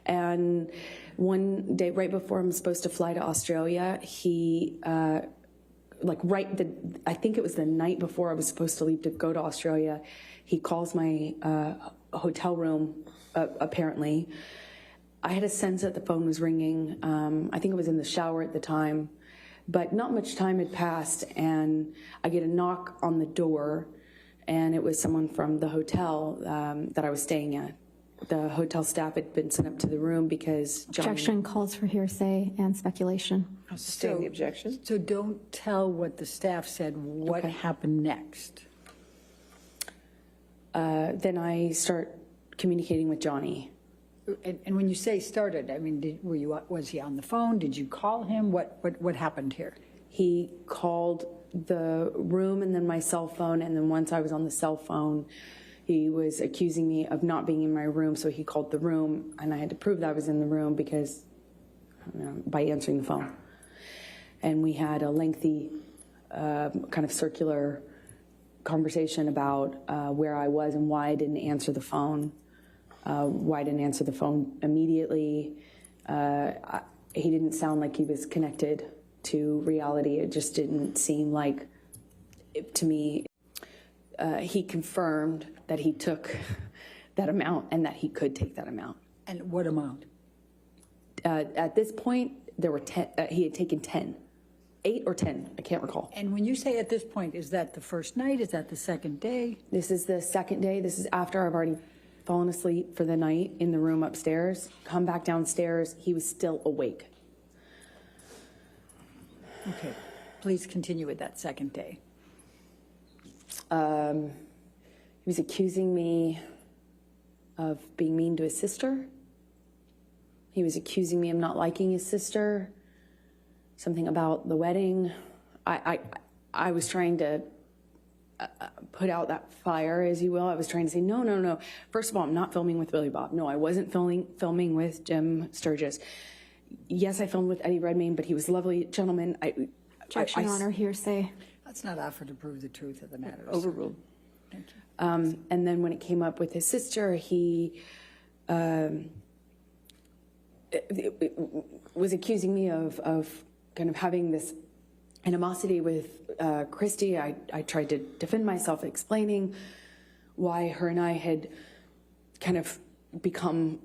And one day, right before I'm supposed to fly to Australia, he, I think it was the night before I was supposed to leave to go to Australia, he calls my hotel room, apparently. I had a sense that the phone was ringing. I think it was in the shower at the time, but not much time had passed, and I get a knock on the door, and it was someone from the hotel that I was staying at. The hotel staff had been sent up to the room because Johnny... Objection calls for hearsay and speculation. I'll sustain the objection. So don't tell what the staff said. What happened next? Then I start communicating with Johnny. And when you say started, I mean, was he on the phone? Did you call him? What happened here? He called the room and then my cell phone, and then once I was on the cell phone, he was accusing me of not being in my room, so he called the room, and I had to prove that I was in the room because, by answering the phone. And we had a lengthy kind of circular conversation about where I was and why I didn't answer the phone, immediately. He didn't sound like he was connected to reality. It just didn't seem like, to me, he confirmed that he took that amount and that he could take that amount. And what amount? At this point, there were 10. He had taken 10, 8 or 10. I can't recall. And when you say at this point, is that the first night? Is that the second day? This is the second day. This is after I've already fallen asleep for the night in the room upstairs. Come back downstairs. He was still awake. Okay. Please continue with that second day. He was accusing me of being mean to his sister. He was accusing me of not liking his sister. Something about the wedding. I was trying to put out that fire, as you will. I was trying to say, no. First of all, I'm not filming with Billy Bob. No, I wasn't filming with Jim Sturgis. Yes, I filmed with Eddie Redmayne, but he was a lovely gentleman. Objection, Your Honor, hearsay. Let's not offer to prove the truth of the matter. Overruled. Thank you. And then when it came up with his sister, he was accusing me of kind of having this animosity with Christy. I tried to defend myself, explaining why her and I had kind of become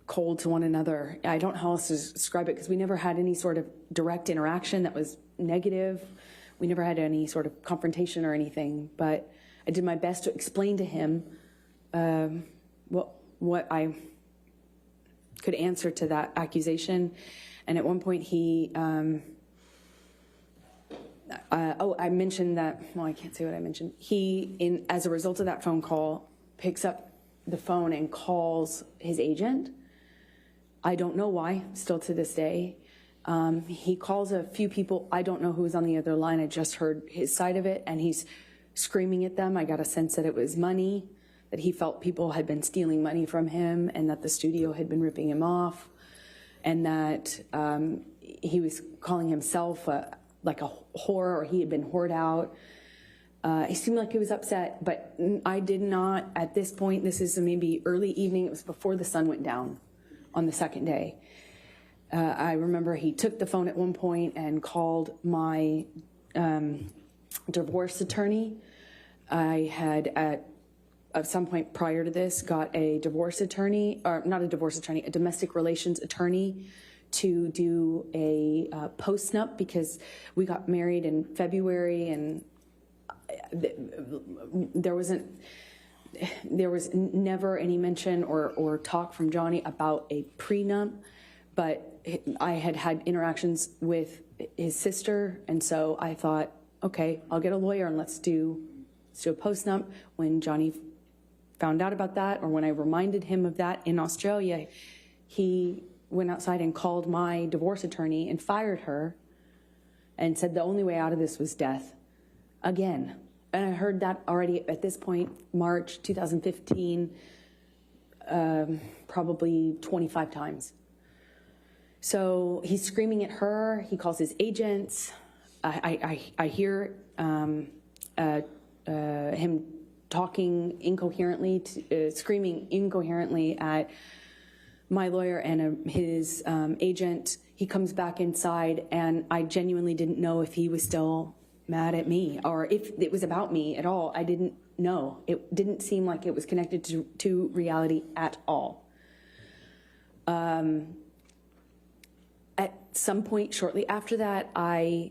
cold to one another. I don't know how else to describe it, because we never had any sort of direct interaction that was negative. We never had any sort of confrontation or anything, but I did my best to explain to him what I could answer to that accusation. And at one point he, I mentioned that, well, I can't say what I mentioned. He, as a result of that phone call, picks up the phone and calls his agent. I don't know why, still to this day. He calls a few people. I don't know who's on the other line. I just heard his side of it, and he's screaming at them. I got a sense that it was money, that he felt people had been stealing money from him, and that the studio had been ripping him off, and that he was calling himself like a whore, or he had been whored out. He seemed like he was upset, but I did not, at this point, this is maybe early evening, it was before the sun went down on the second day. I remember he took the phone at one point and called my divorce attorney. I had at some point prior to this, got a divorce attorney, or not a divorce attorney, a domestic relations attorney to do a post-nup, because we got married in February, and there was never any mention or talk from Johnny about a prenup, but I had had interactions with his sister, and so I thought, okay, I'll get a lawyer and let's do a post-nup. When Johnny found out about that, or when I reminded him of that in Australia, he went outside and called my divorce attorney and fired her and said the only way out of this was death again. And I heard that already at this point, March 2015, probably 25 times. So he's screaming at her. He calls his agents. I hear him talking incoherently, screaming incoherently at my lawyer and his agent. He comes back inside, and I genuinely didn't know if he was still mad at me or if it was about me at all. I didn't know. It didn't seem like it was connected to reality at all. At some point shortly after that, I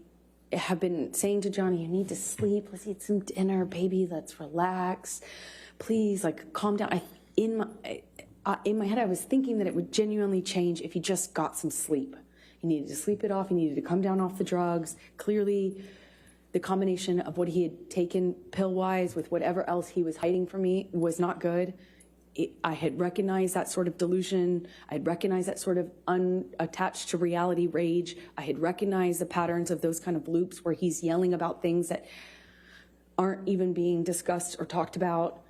have been saying to Johnny, you need to sleep. Let's eat some dinner, baby. Let's relax. Please, like, calm down. In my head, I was thinking that it would genuinely change if he just got some sleep. He needed to sleep it off. He needed to come down off the drugs. Clearly, the combination of what he had taken pill-wise with whatever else he was hiding from me was not good. I had recognized that sort of delusion. I had recognized that sort of unattached to reality rage. I had recognized the patterns of those kind of loops where he's yelling about things that aren't even being discussed or talked about.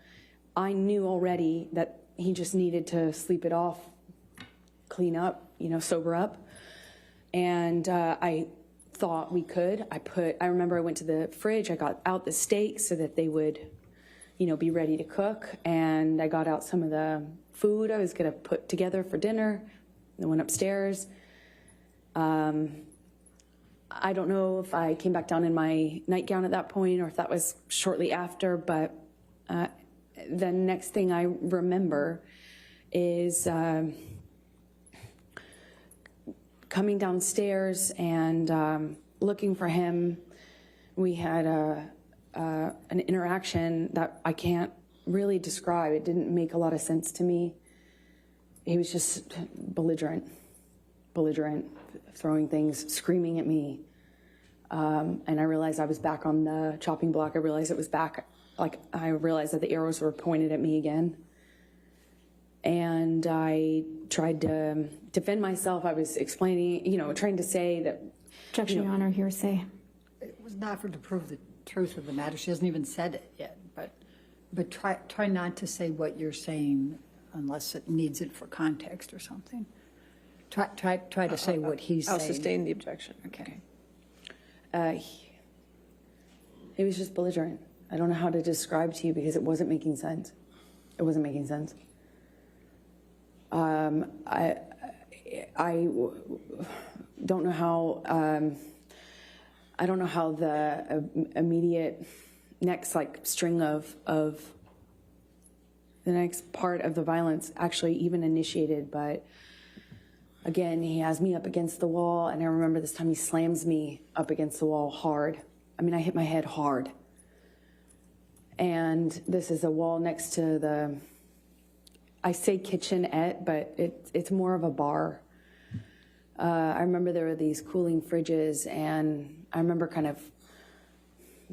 I knew already that he just needed to sleep it off, clean up, sober up. And I thought we could. I remember I went to the fridge, I got out the steaks so that they would be ready to cook. And I got out some of the food I was going to put together for dinner. I went upstairs. I don't know if I came back down in my nightgown at that point or if that was shortly after, but the next thing I remember is coming downstairs and looking for him. We had an interaction that I can't really describe. It didn't make a lot of sense to me. He was just belligerent, throwing things, screaming at me. And I realized I was back on the chopping block. I realized it was back, I realized that the arrows were pointed at me again. And I tried to defend myself. I was explaining, trying to say that. Objection, Your Honor, hearsay. It was not for to prove the truth of the matter. She hasn't even said it yet, but try not to say what you're saying unless it needs it for context or something. Try to say what he's saying. I'll sustain the objection. Okay. He was just belligerent. I don't know how to describe to you because it wasn't making sense. It wasn't making sense. I don't know how. I don't know how the immediate next string of the next part of the violence actually even initiated, but again, he has me up against the wall, and I remember this time he slams me up against the wall hard. I mean, I hit my head hard. And this is a wall next to the, I say kitchenette, but it's more of a bar. I remember there were these cooling fridges, and I remember kind of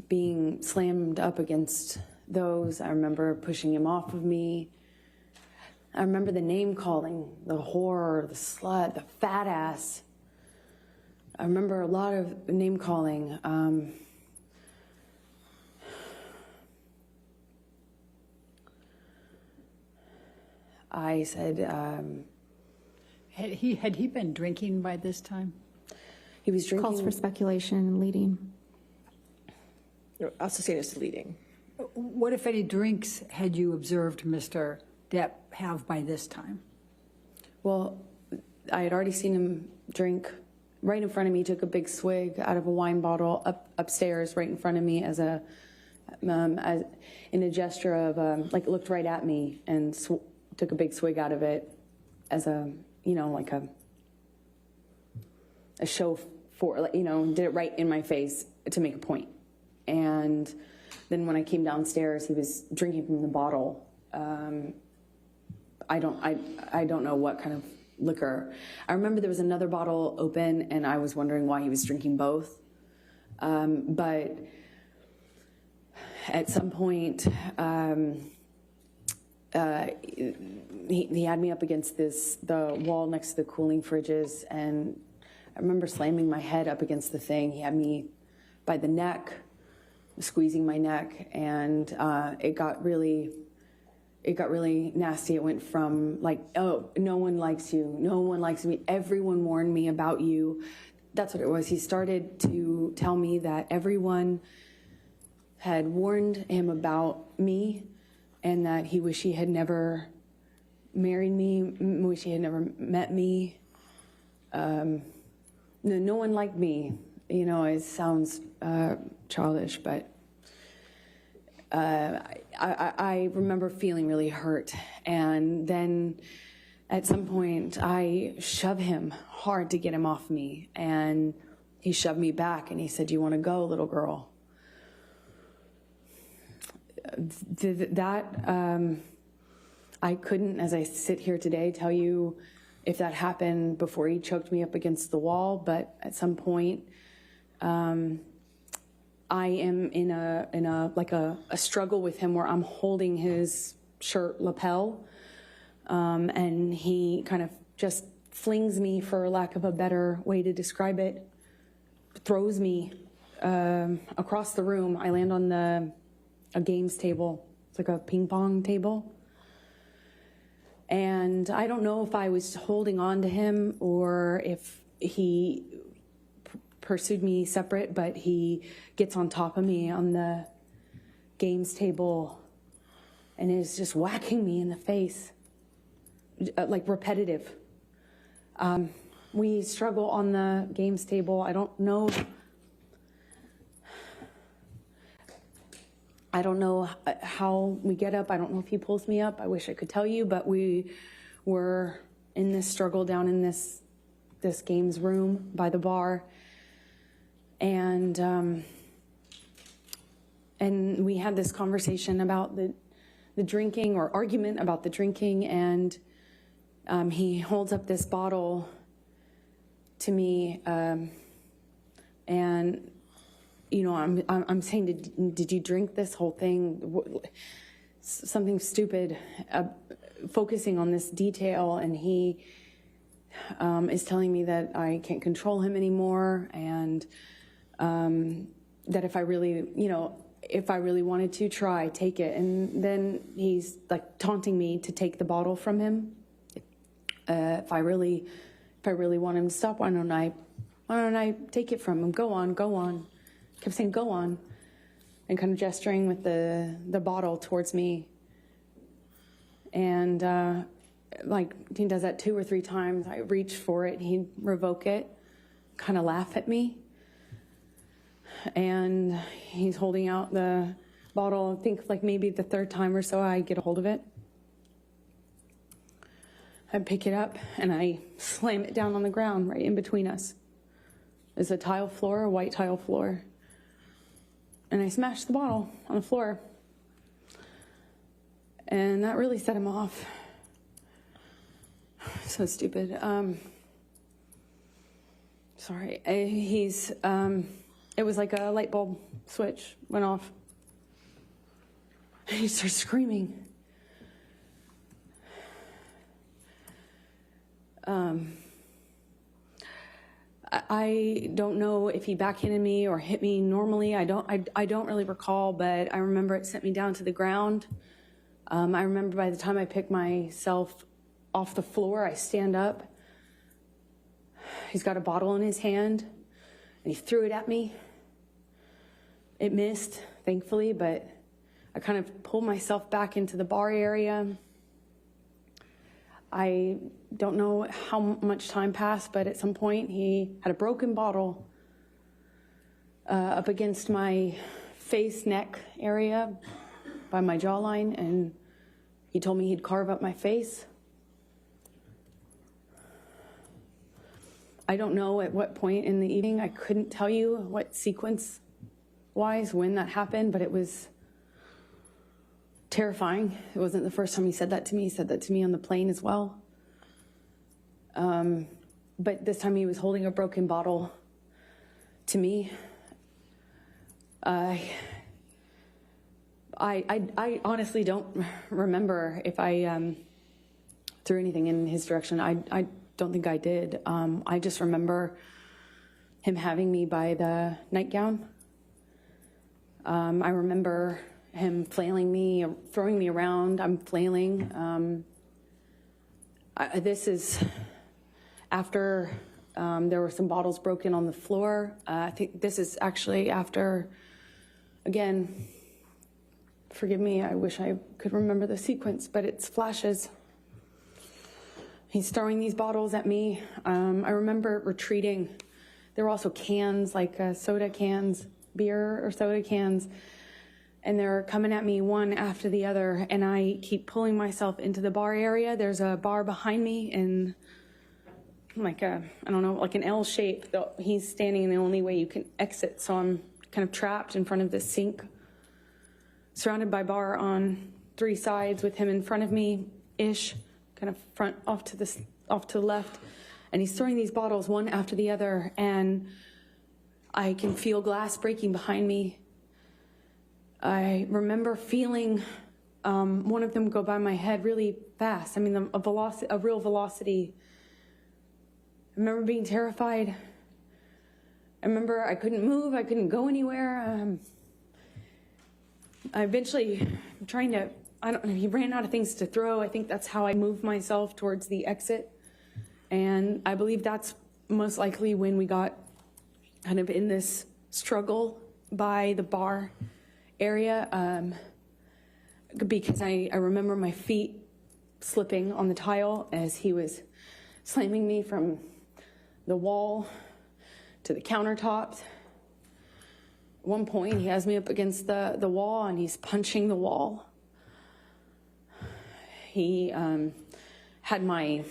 being slammed up against those. I remember pushing him off of me. I remember the name calling, the whore, the slut, the fat ass. I remember a lot of name calling. I said, Had he been drinking by this time? he was drinking. Calls for speculation and leading. I'll sustain as leading. What, if any, drinks had you observed Mr. Depp have by this time? Well, I had already seen him drink right in front of me. He took a big swig out of a wine bottle upstairs right in front of me as a as, in a gesture of, like, looked right at me and took a big swig out of it as a, you know, like a show for, like, you know, did it right in my face to make a point. And then when I came downstairs, he was drinking from the bottle. I don't know what kind of liquor. I remember there was another bottle open, and I was wondering why he was drinking both. But at some point, he had me up against the wall next to the cooling fridges, and I remember slamming my head up against the thing. He had me by the neck, squeezing my neck, and it got really nasty. It went from like, oh, no one likes you, no one likes me, everyone warned me about you. That's what it was. He started to tell me that everyone had warned him about me, and that he wished he had never married me, wish he had never met me. No one liked me. You know, it sounds childish, but I remember feeling really hurt. And then at some point, I shoved him hard to get him off me. And he shoved me back, and he said, "Do you want to go, little girl?" I couldn't, as I sit here today, tell you if that happened before he choked me up against the wall, but at some point, I am in a struggle with him where I'm holding his shirt lapel, and he kind of just flings me, for lack of a better way to describe it, throws me across the room. I land on a games table. It's like a ping pong table. And I don't know if I was holding on to him or if he pursued me separate, but he gets on top of me on the games table and is just whacking me in the face, like repetitive. We struggle on the games table. I don't know how we get up. I don't know if he pulls me up. I wish I could tell you, but we were in this struggle down in this games room by the bar. And we had this conversation about the drinking, or argument about the drinking, and he holds up this bottle to me, and you know, I'm saying, did you drink this whole thing? Something stupid, focusing on this detail, and he is telling me that I can't control him anymore, and that if I really wanted to try, take it. And then he's like taunting me to take the bottle from him. If I really want him to stop, why don't I take it from him? Go on. Kept saying, "Go on," and kind of gesturing with the bottle towards me. And like he does that 2 or 3 times. I reach for it, he'd revoke it, kind of laugh at me. And he's holding out the bottle. I think like maybe the 3rd time or so I get a hold of it. I pick it up and I slam it down on the ground right in between us. There's a tile floor, a white tile floor. And I smashed the bottle on the floor. And that really set him off. So stupid. Sorry. It was like a light bulb switch went off. And he starts screaming. I don't know if he backhanded me or hit me normally. I don't really recall, but I remember it sent me down to the ground. I remember by the time I picked myself off the floor, I stand up. He's got a bottle in his hand, and he threw it at me. It missed, thankfully, but I kind of pulled myself back into the bar area. I don't know how much time passed, but at some point he had a broken bottle up against my face, neck area by my jawline, and he told me he'd carve up my face. I don't know at what point in the evening. I couldn't tell you what sequence-wise when that happened, but it was terrifying. It wasn't the first time he said that to me. He said that to me on the plane as well. But this time he was holding a broken bottle to me. I honestly don't remember if I threw anything in his direction. I don't think I did. I just remember him having me by the nightgown. I remember him flailing me, throwing me around. I'm flailing. This is after there were some bottles broken on the floor. I think this is actually after, again, forgive me, I wish I could remember the sequence, but it's flashes. He's throwing these bottles at me. I remember retreating. There were also cans, like soda cans, beer or soda cans, and they're coming at me one after the other, and I keep pulling myself into the bar area. There's a bar behind me in like I don't know, like an L shape. He's standing in the only way you can exit, so I'm kind of trapped in front of this sink, surrounded by bar on 3 sides with him in front of me-ish, kind of front off to the left, and he's throwing these bottles one after the other, and I can feel glass breaking behind me. I remember feeling one of them go by my head really fast. I mean, a real velocity. I remember being terrified. I remember I couldn't move. I couldn't go anywhere. I eventually, I don't know, he ran out of things to throw. I think that's how I moved myself towards the exit. And I believe that's most likely when we got kind of in this struggle by the bar area, because I remember my feet slipping on the tile as he was slamming me from the wall to the countertops. At one point, he has me up against the wall, and he's punching the wall. He had my,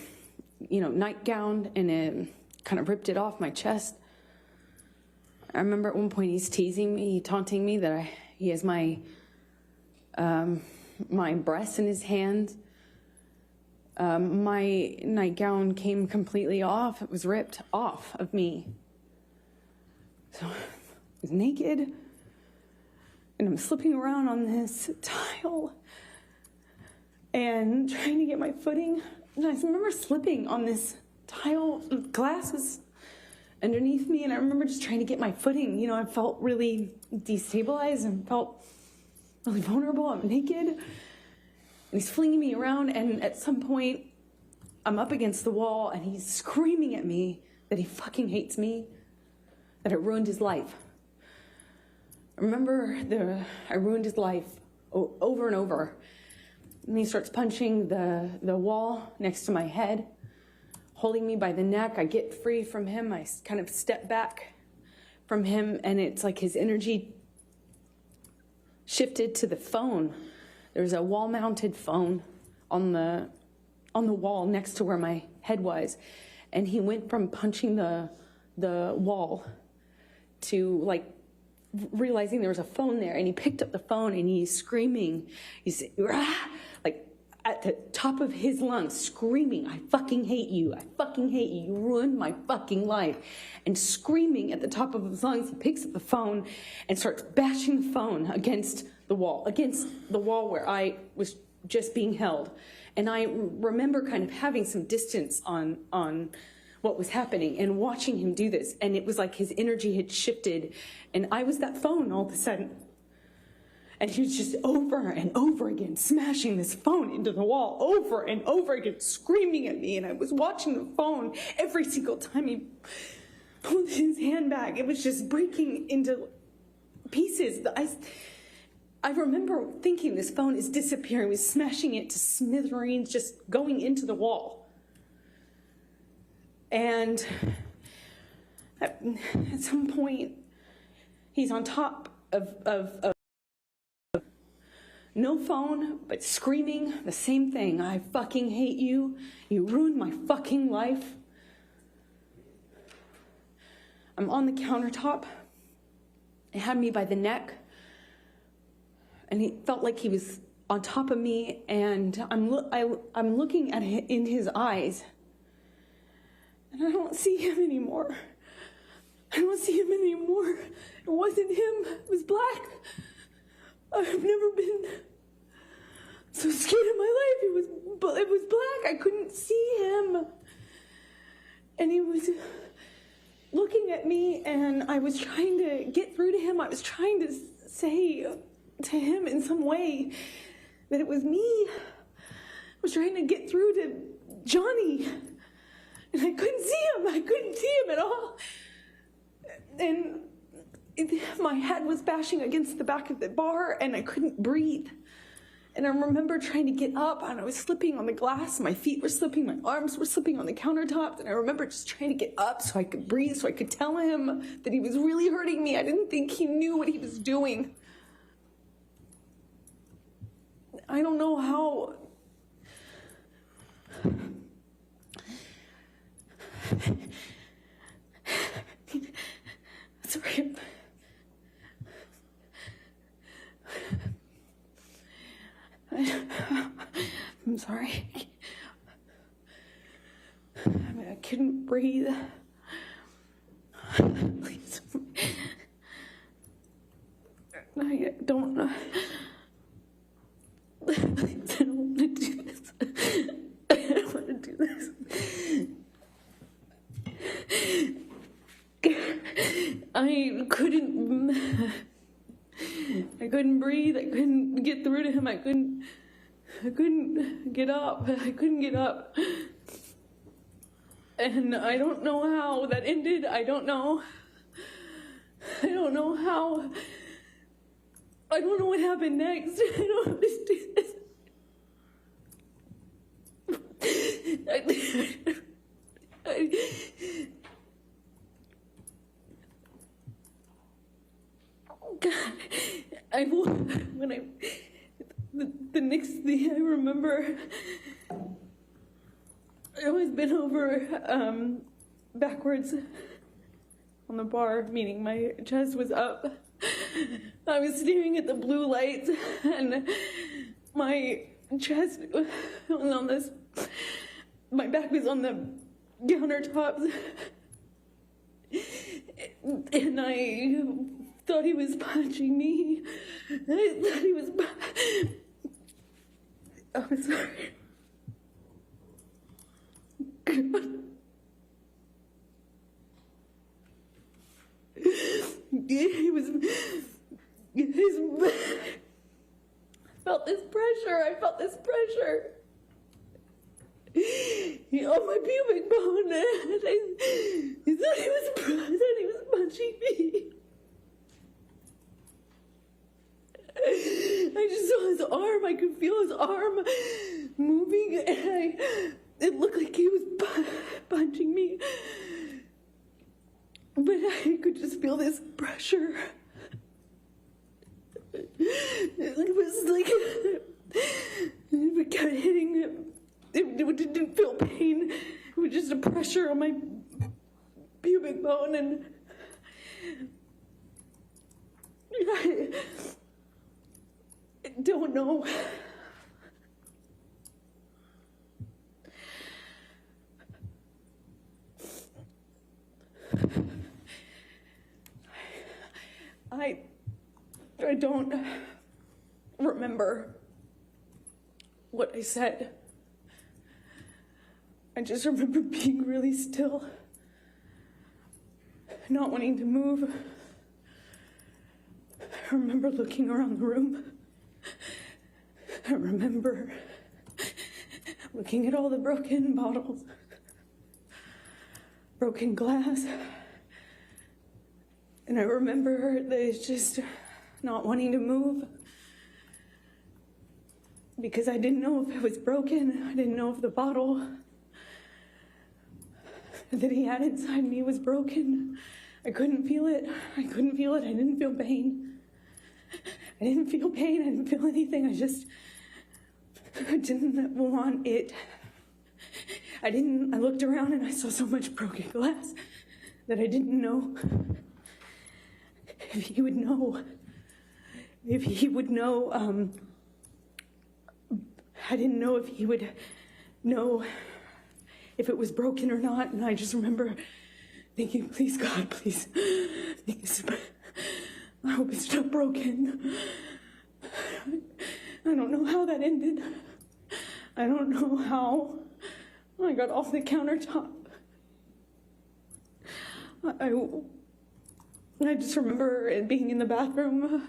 nightgown, and it kind of ripped it off my chest. I remember at one point he's teasing me, taunting me that he has my breasts in his hand. My nightgown came completely off. It was ripped off of me. So I was naked, and I'm slipping around on this tile and trying to get my footing. And I remember slipping on this tile. Glass was underneath me, and I remember just trying to get my footing. I felt really destabilized and felt really vulnerable. I'm naked, and he's flinging me around, and at some point, I'm up against the wall, and he's screaming at me that he fucking hates me, that I ruined his life. I remember I ruined his life over and over. And he starts punching the wall next to my head, holding me by the neck. I get free from him. I kind of step back from him, and it's like his energy shifted to the phone. There's a wall-mounted phone on the wall next to where my head was, and he went from punching the wall to like realizing there was a phone there, and he picked up the phone and he's screaming. He's like at the top of his lungs, screaming, "I fucking hate you. I fucking hate you. You ruined my fucking life." And screaming at the top of his lungs, he picks up the phone and starts bashing the phone against the wall where I was just being held. And I remember kind of having some distance on what was happening and watching him do this. And it was like his energy had shifted, and I was that phone all of a sudden. And he was just over and over again smashing this phone into the wall, over and over again, screaming at me. And I was watching the phone every single time he pulled his hand back. It was just breaking into pieces. I remember thinking this phone is disappearing. He was smashing it to smithereens, just going into the wall. And at some point, he's on top of no phone, but screaming the same thing. I fucking hate you. You ruined my fucking life. I'm on the countertop. It had me by the neck. And he felt like he was on top of me. And I'm looking at him in his eyes. And I don't see him anymore. I don't see him anymore. It wasn't him. It was black. I've never been so scared in my life. It was black. I couldn't see him. And he was looking at me, and I was trying to get through to him. I was trying to say to him in some way that it was me. I was trying to get through to Johnny, and I couldn't see him. I couldn't see him at all. And my head was bashing against the back of the bar, and I couldn't breathe. And I remember trying to get up, and I was slipping on the glass. My feet were slipping, my arms were slipping on the countertops, and I remember just trying to get up so I could breathe, so I could tell him that he was really hurting me. I didn't think he knew what he was doing. I don't know how... Sorry. I'm sorry. I couldn't breathe. Please. I don't know. Please, I don't want to do this. I don't want to do this. I couldn't breathe. I couldn't get through to him. I couldn't get up. I couldn't get up. And I don't know how that ended. I don't know how. I don't know what happened next. I don't understand. The next thing I remember, I was bent over backwards on the bar, meaning my chest was up. I was staring at the blue lights, and my chest was on this, my back was on the countertops, and I thought he was punching me. I thought he was. I'm sorry. He was. I felt this pressure. He on my pubic bone. He thought he was punching me. I just saw his arm. I could feel his arm moving, and it looked like he was punching me. But I could just feel this pressure. It was like it kept hitting him. It didn't feel pain. It was just a pressure on my pubic bone, and I don't know. I don't remember what I said. I just remember being really still, not wanting to move. I remember looking around the room. I remember looking at all the broken bottles, broken glass. And I remember that it's just not wanting to move because I didn't know if it was broken. I didn't know if the bottle that he had inside me was broken. I couldn't feel it. I didn't feel pain. I didn't feel pain. I didn't feel anything. I didn't want it. I looked around and I saw so much broken glass that I didn't know if he would know. If he would know, I didn't know if he would know if it was broken or not. And I just remember thinking, please, God, please, I hope it's not broken. I don't know how that ended. I don't know how I got off the countertop. I just remember it being in the bathroom.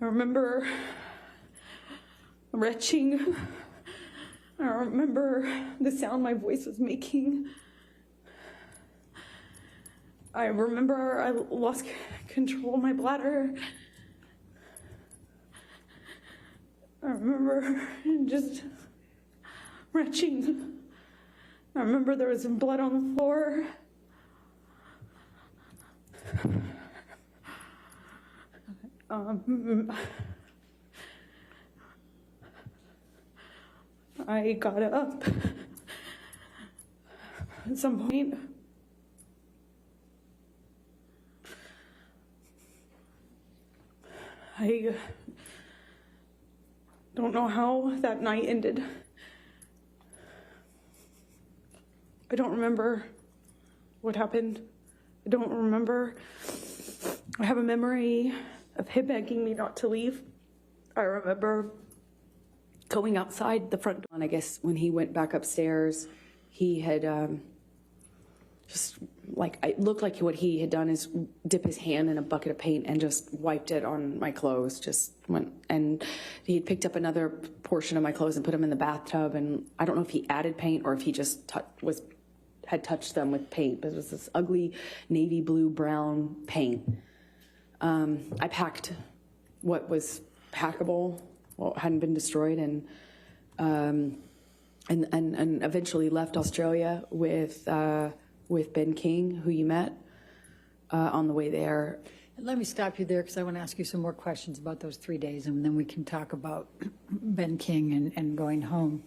I remember retching. I remember the sound my voice was making. I remember I lost control of my bladder. I remember just retching. I remember there was some blood on the floor. I got up at some point. I don't know how that night ended. I don't remember what happened. I don't remember. I have a memory of him begging me not to leave. I remember going outside the front door. And I guess when he went back upstairs, he had just like, it looked like what he had done is dip his hand in a bucket of paint and just wiped it on my clothes. Just went, and he had picked up another portion of my clothes and put them in the bathtub. And I don't know if he added paint or if he just had touched them with paint, but it was this ugly navy blue brown paint. I packed what was packable, what hadn't been destroyed, and eventually left Australia with Ben King, who you met on the way there. Let me stop you there because I want to ask you some more questions about those 3 days, and then we can talk about Ben King and going home.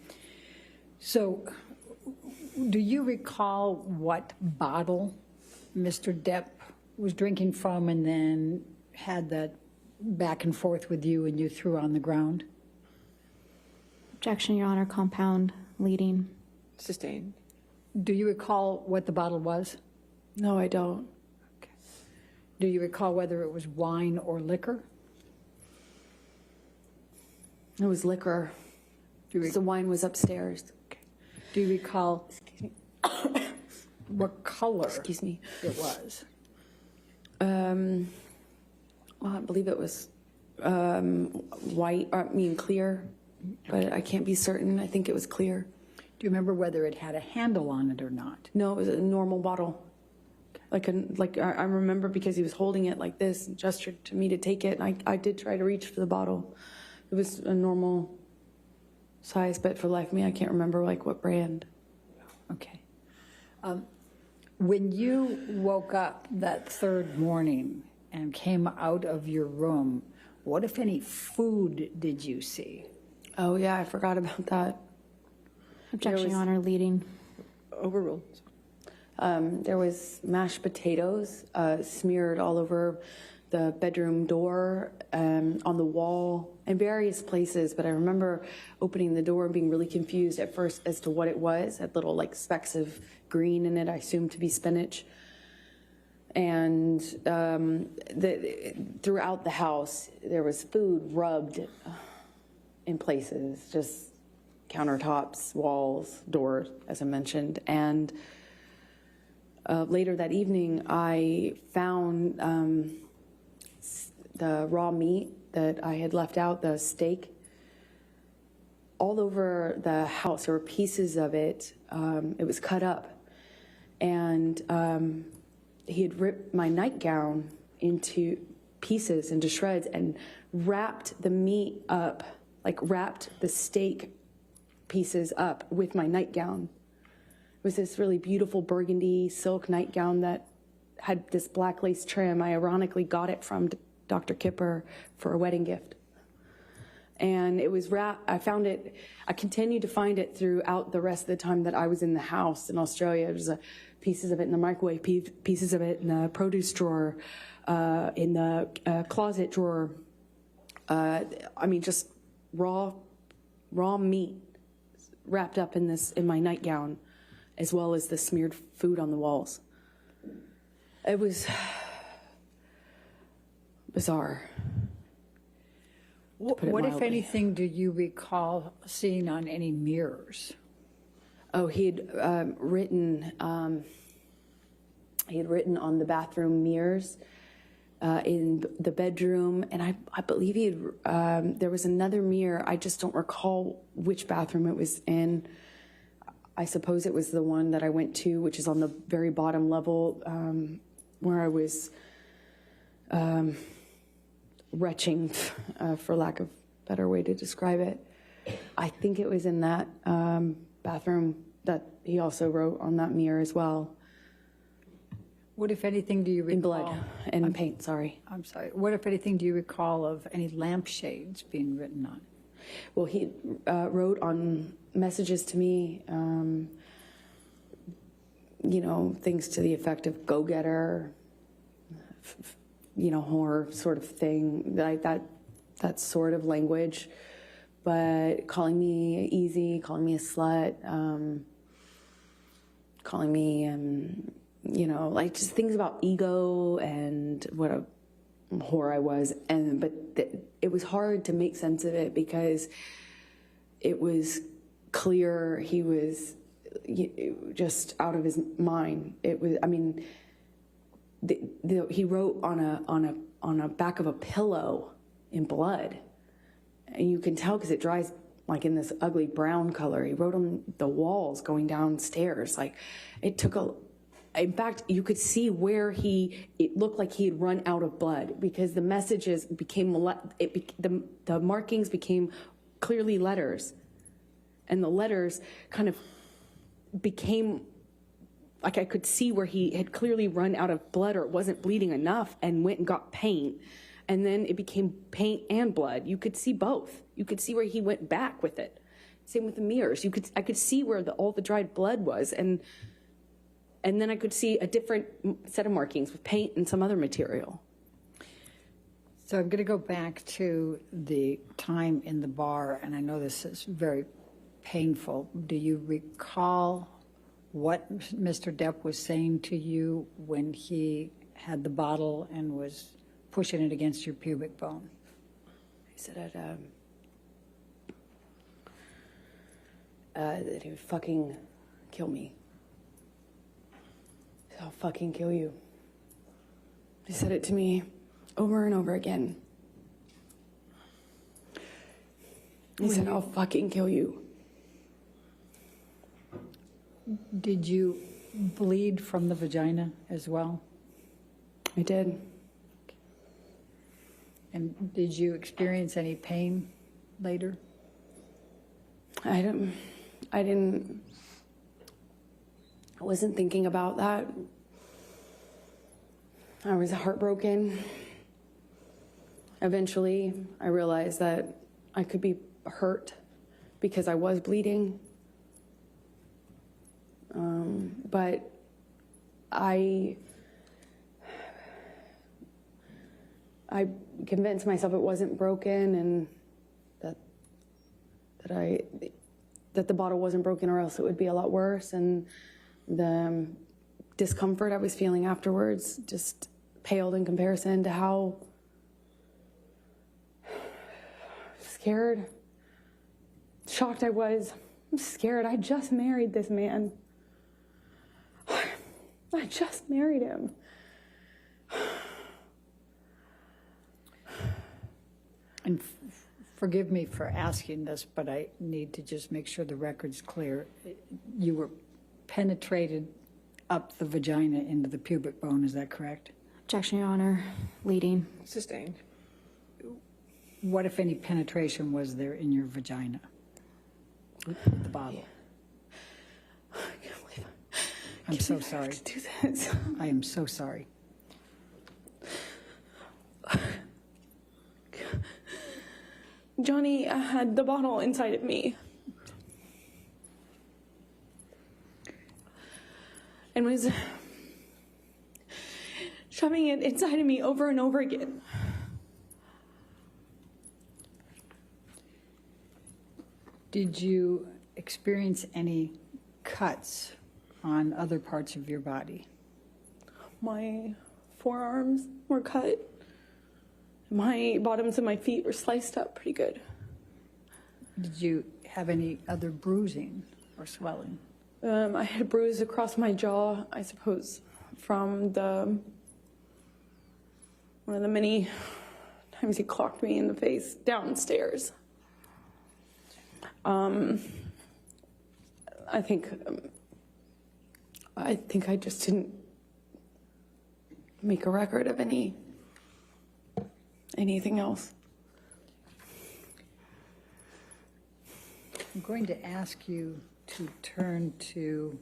So, do you recall what bottle Mr. Depp was drinking from and then had that back and forth with you and you threw on the ground? Objection, Your Honor. Compound leading. Sustained. Do you recall what the bottle was? No, I don't. Okay. Do you recall whether it was wine or liquor? It was liquor. The wine was upstairs. Okay. Do you recall what color Excuse me. it was? Well, I believe it was white, clear, but I can't be certain. I think it was clear. Do you remember whether it had a handle on it or not? No, it was a normal bottle. I remember because he was holding it like this and gestured to me to take it. And I did try to reach for the bottle. It was a normal size, but for the life of me, I can't remember what brand. Okay. When you woke up that third morning and came out of your room, what, if any, food did you see? Oh, yeah, I forgot about that. Objection, Your Honor. Leading. Overruled. There was mashed potatoes smeared all over the bedroom door, on the wall, in various places. But I remember opening the door and being really confused at first as to what it was. It had little specks of green in it, I assumed to be spinach. And throughout the house, there was food rubbed in places, just countertops, walls, doors, as I mentioned. And later that evening, I found the raw meat that I had left out, the steak, all over the house. There were pieces of it. It was cut up. And he had ripped my nightgown into pieces, into shreds, and wrapped the meat up, wrapped the steak pieces up with my nightgown. It was this really beautiful burgundy silk nightgown that had this black lace trim. I ironically got it from Dr. Kipper for a wedding gift. And it was I continued to find it throughout the rest of the time that I was in the house in Australia. There's pieces of it in the microwave, pieces of it in the produce drawer, in the closet drawer. I mean, just raw meat wrapped up in my nightgown, as well as the smeared food on the walls. It was bizarre. What, if anything, do you recall seeing on any mirrors? Oh, he had written on the bathroom mirrors in the bedroom, and I believe he had, there was another mirror. I just don't recall which bathroom it was in. I suppose it was the one that I went to, which is on the very bottom level, where I was retching, for lack of a better way to describe it. I think it was in that bathroom that he also wrote on that mirror as well. What, if anything, do you recall? In blood and paint, sorry. I'm sorry. What, if anything, do you recall of any lampshades being written on? Well, he wrote on messages to me, things to the effect of go-getter, horror sort of thing, that sort of language. But calling me easy, calling me a slut, calling me, just things about ego and what a whore I was. But it was hard to make sense of it because it was clear he was just out of his mind. It was, he wrote on a back of a pillow in blood, and you can tell because it dries like in this ugly brown color. He wrote on the walls going downstairs. Like it took in fact, you could see where it looked like he had run out of blood because the messages became, the markings became clearly letters, and the letters kind of became like I could see where he had clearly run out of blood or it wasn't bleeding enough and went and got paint. And then it became paint and blood. You could see both. You could see where he went back with it. Same with the mirrors. I could see where all the dried blood was. And then I could see a different set of markings with paint and some other material. So I'm going to go back to the time in the bar, and I know this is very painful. Do you recall what Mr. Depp was saying to you when he had the bottle and was pushing it against your pubic bone? He said that he would fucking kill me. He said, I'll fucking kill you. He said it to me over and over again. He said, I'll fucking kill you. Did you bleed from the vagina as well? I did. And did you experience any pain later? I wasn't thinking about that. I was heartbroken. Eventually, I realized that I could be hurt because I was bleeding. But I convinced myself it wasn't broken and that the bottle wasn't broken or else it would be a lot worse. And the discomfort I was feeling afterwards just paled in comparison to how scared, shocked I was. I'm scared. I just married this man. I just married him. And forgive me for asking this, but I need to just make sure the record's clear. You were penetrated up the vagina into the pubic bone, is that correct? Objection, Your Honor. Leading. Sustained. What, if any, penetration was there in your vagina with the bottle? I can't believe I'm so sorry. to do this. I am so sorry. Johnny had the bottle inside of me and was shoving it inside of me over and over again. Did you experience any cuts on other parts of your body? My forearms were cut. My bottoms of my feet were sliced up pretty good. Did you have any other bruising or swelling? I had a bruise across my jaw, I suppose, from one of the many times he clocked me in the face downstairs. I think I just didn't make a record of anything else. I'm going to ask you to turn to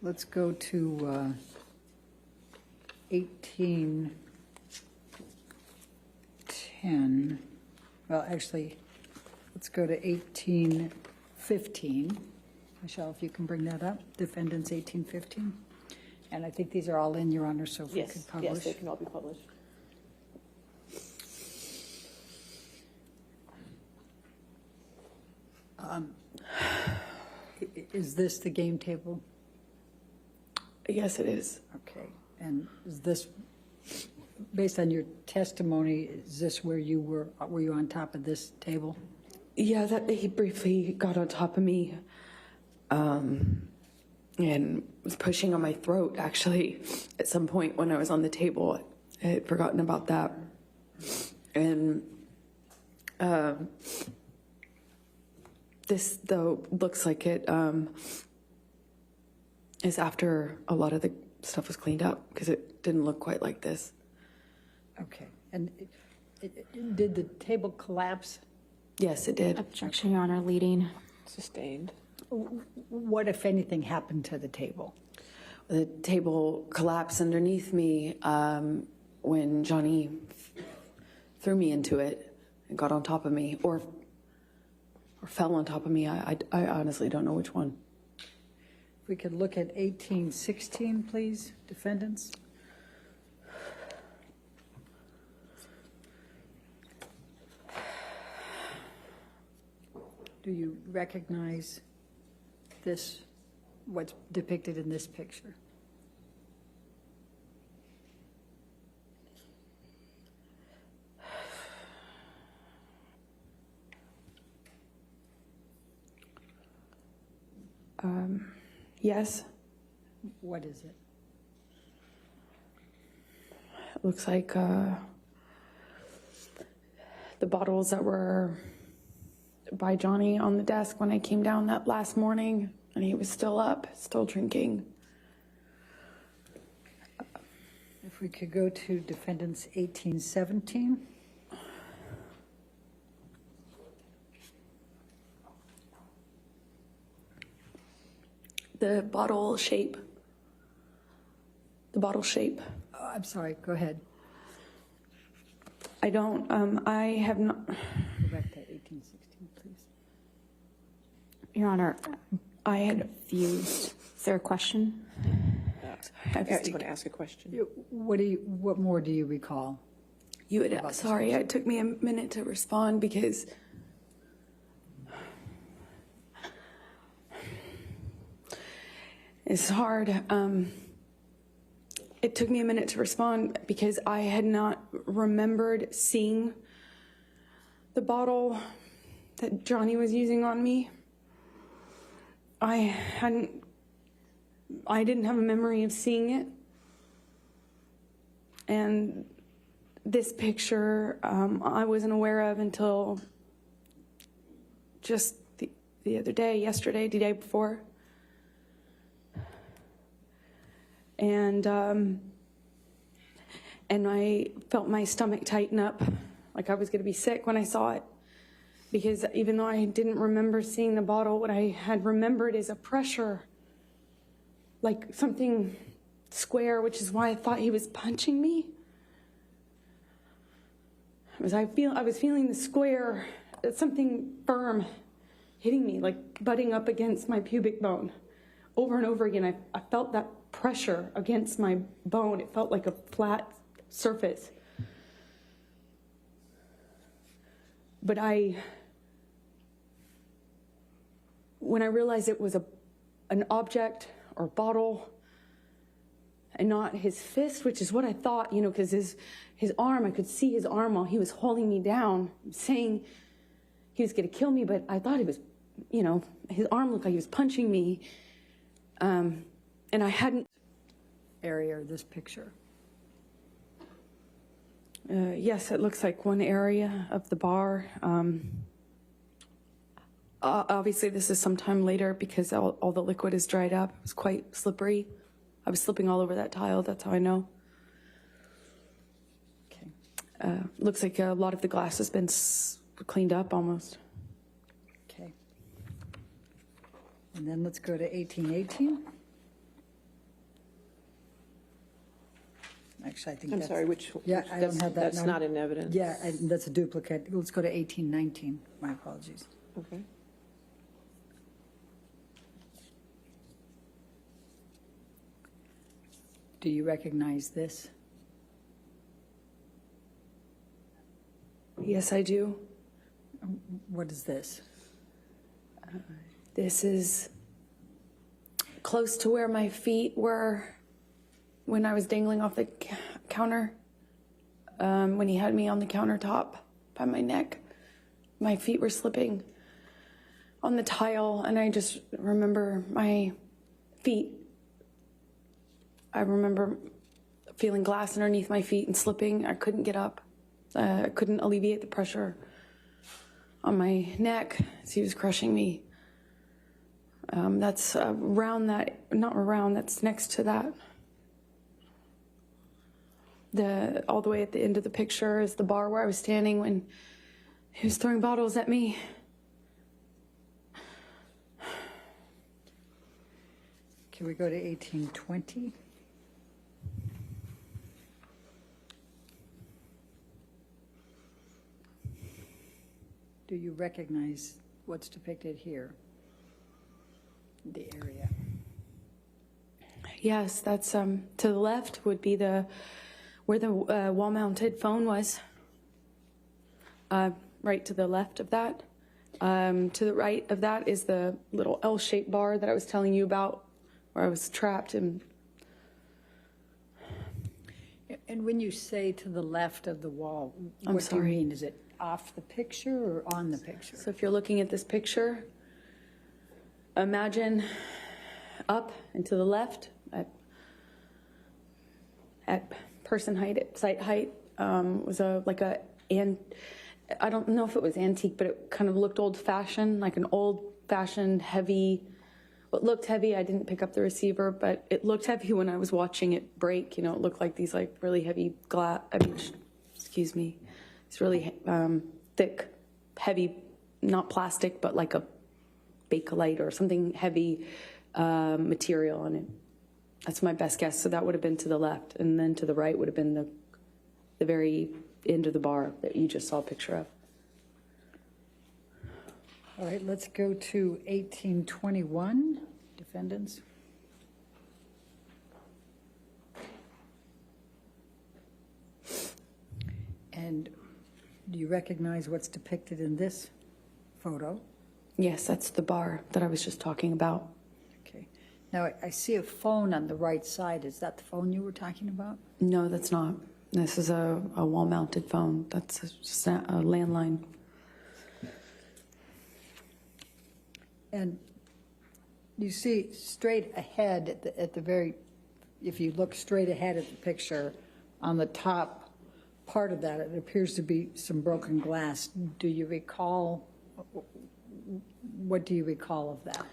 let's go to 1810. Well, actually, let's go to 1815. Michelle, if you can bring that up. Defendants 1815. And I think these are all in, Your Honor, so if we could publish. Yes, they can all be published. Is this the game table? Yes, it is. Okay. And is this, based on your testimony, is this where you were you on top of this table? Yeah, that he briefly got on top of me and was pushing on my throat, actually, at some point when I was on the table. I had forgotten about that. And this, though, looks like it is after a lot of the stuff was cleaned up, because it didn't look quite like this. Okay. And did the table collapse? Yes, it did. Objection, Your Honor, leading. Sustained. What, if anything, happened to the table? The table collapsed underneath me when Johnny threw me into it and got on top of me, or fell on top of me. I honestly don't know which one. If we could look at 1816, please, defendants. Do you recognize this, what's depicted in this picture? Yes, What is it? it looks like the bottles that were by Johnny on the desk when I came down that last morning, and he was still up, still drinking. If we could go to defendants 1817. The bottle shape. The bottle shape. Oh, I'm sorry, go ahead. I don't, I have not, Go back to 1816, please. Your Honor, I had, confused. Is there a question? I was going to ask a question. What more do you recall? you had, sorry, it took me a minute to respond because it's hard. It took me a minute to respond because I had not remembered seeing the bottle that Johnny was using on me. I didn't have a memory of seeing it. And this picture, I wasn't aware of until just the other day, yesterday, the day before. And I felt my stomach tighten up, like I was going to be sick when I saw it. Because even though I didn't remember seeing the bottle, what I had remembered is a pressure, like something square, which is why I thought he was punching me. I was feeling the square, something firm hitting me, like butting up against my pubic bone. Over and over again, I felt that pressure against my bone. It felt like a flat surface. But when I realized it was an object or bottle and not his fist, which is what I thought, because his arm, I could see his arm while he was holding me down, saying he was going to kill me, but I thought he was, his arm looked like he was punching me. And I hadn't. Area or this picture? Yes, it looks like one area of the bar. Obviously, this is sometime later because all the liquid is dried up. It was quite slippery. I was slipping all over that tile. That's how I know. Okay. Looks like a lot of the glass has been cleaned up almost. Okay. And then let's go to 1818. Actually, I think I'm that's... sorry, which? Yeah, I don't have that. That's not in evidence. Yeah, that's a duplicate. Let's go to 1819. My apologies. Okay. Do you recognize this? Yes, I do. What is this? This is close to where my feet were when I was dangling off the counter. When he had me on the countertop by my neck, my feet were slipping on the tile, and I just remember my feet. I remember feeling glass underneath my feet and slipping. I couldn't get up. I couldn't alleviate the pressure on my neck as he was crushing me. That's around that, not around, that's next to that. All the way at the end of the picture is the bar where I was standing when he was throwing bottles at me. Can we go to 1820? Do you recognize what's depicted here? The area. Yes, that's to the left would be where the wall-mounted phone was. Right to the left of that. To the right of that is the little L-shaped bar that I was telling you about, where I was trapped. And when you say to the left of the wall, I'm what do you sorry. mean? Is it off the picture or on the picture? so if you're looking at this picture, imagine up and to the left at person height, at site height, was I don't know if it was antique, but it kind of looked old-fashioned, like an old-fashioned heavy. It looked heavy. I didn't pick up the receiver, but it looked heavy when I was watching it break. It looked like these really heavy excuse me, it's really thick, heavy, not plastic, but like a Bakelite or something heavy material on it. That's my best guess. So that would have been to the left, and then to the right would have been the very end of the bar that you just saw a picture of. All right, let's go to 1821, defendants. And do you recognize what's depicted in this photo? Yes, that's the bar that I was just talking about. Okay. Now, I see a phone on the right side. Is that the phone you were talking about? No, that's not. This is a wall-mounted phone. That's just a landline. And you see straight ahead at the very, if you look straight ahead at the picture, on the top part of that, it appears to be some broken glass. Do you recall, what do you recall of that?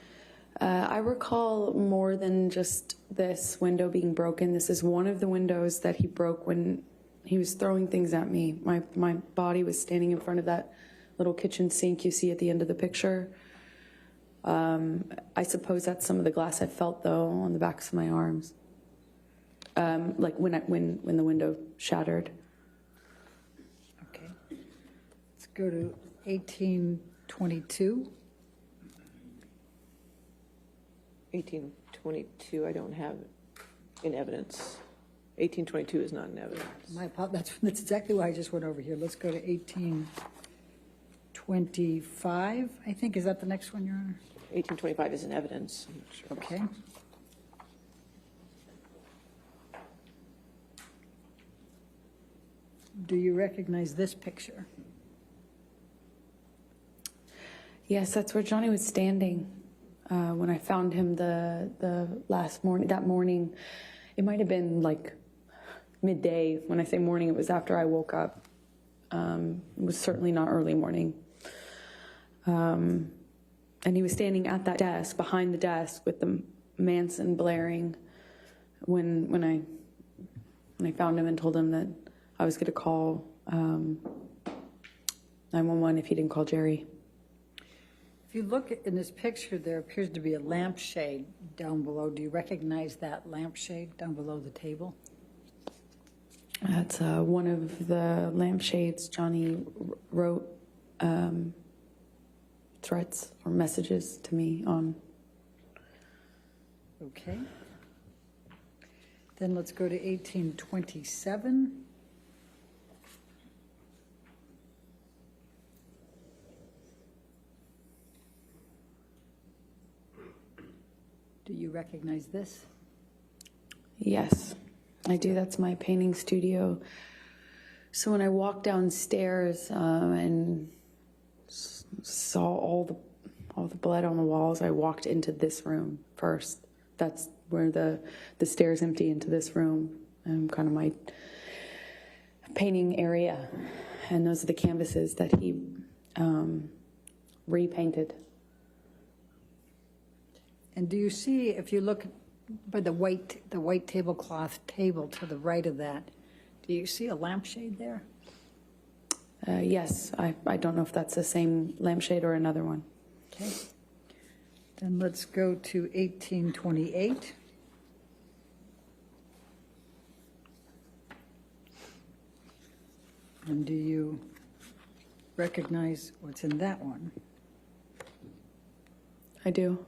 I recall more than just this window being broken. This is one of the windows that he broke when he was throwing things at me. My body was standing in front of that little kitchen sink you see at the end of the picture. I suppose that's some of the glass I felt, though, on the backs of my arms, like when the window shattered. Okay. go to 1822. 1822, I don't have in evidence. 1822 is not in evidence. That's exactly why I just went over here. Let's go to 1825, I think. Is that the next one, Your Honor? 1825 is in evidence. I'm not sure. Okay. Do you recognize this picture? Yes, that's where Johnny was standing when I found him the last morning. That morning, it might have been like midday. When I say morning, it was after I woke up. It was certainly not early morning. And he was standing at that desk, behind the desk, with the Manson blaring. When I found him and told him that I was going to call 911 if he didn't call Jerry. If you look in this picture, there appears to be a lampshade down below. Do you recognize that lampshade down below the table? That's one of the lampshades Johnny wrote threats or messages to me on. Okay. Then let's go to 1827. Do you recognize this? Yes, I do. That's my painting studio. So when I walked downstairs and saw all the blood on the walls, I walked into this room first. That's where the stairs empty into this room, kind of my painting area. And those are the canvases that he repainted. And do you see, if you look by the white tablecloth table to the right of that, do you see a lampshade there? Yes, I don't know if that's the same lampshade or another one. Okay. Then let's go to 1828. And do you recognize what's in that one? I do.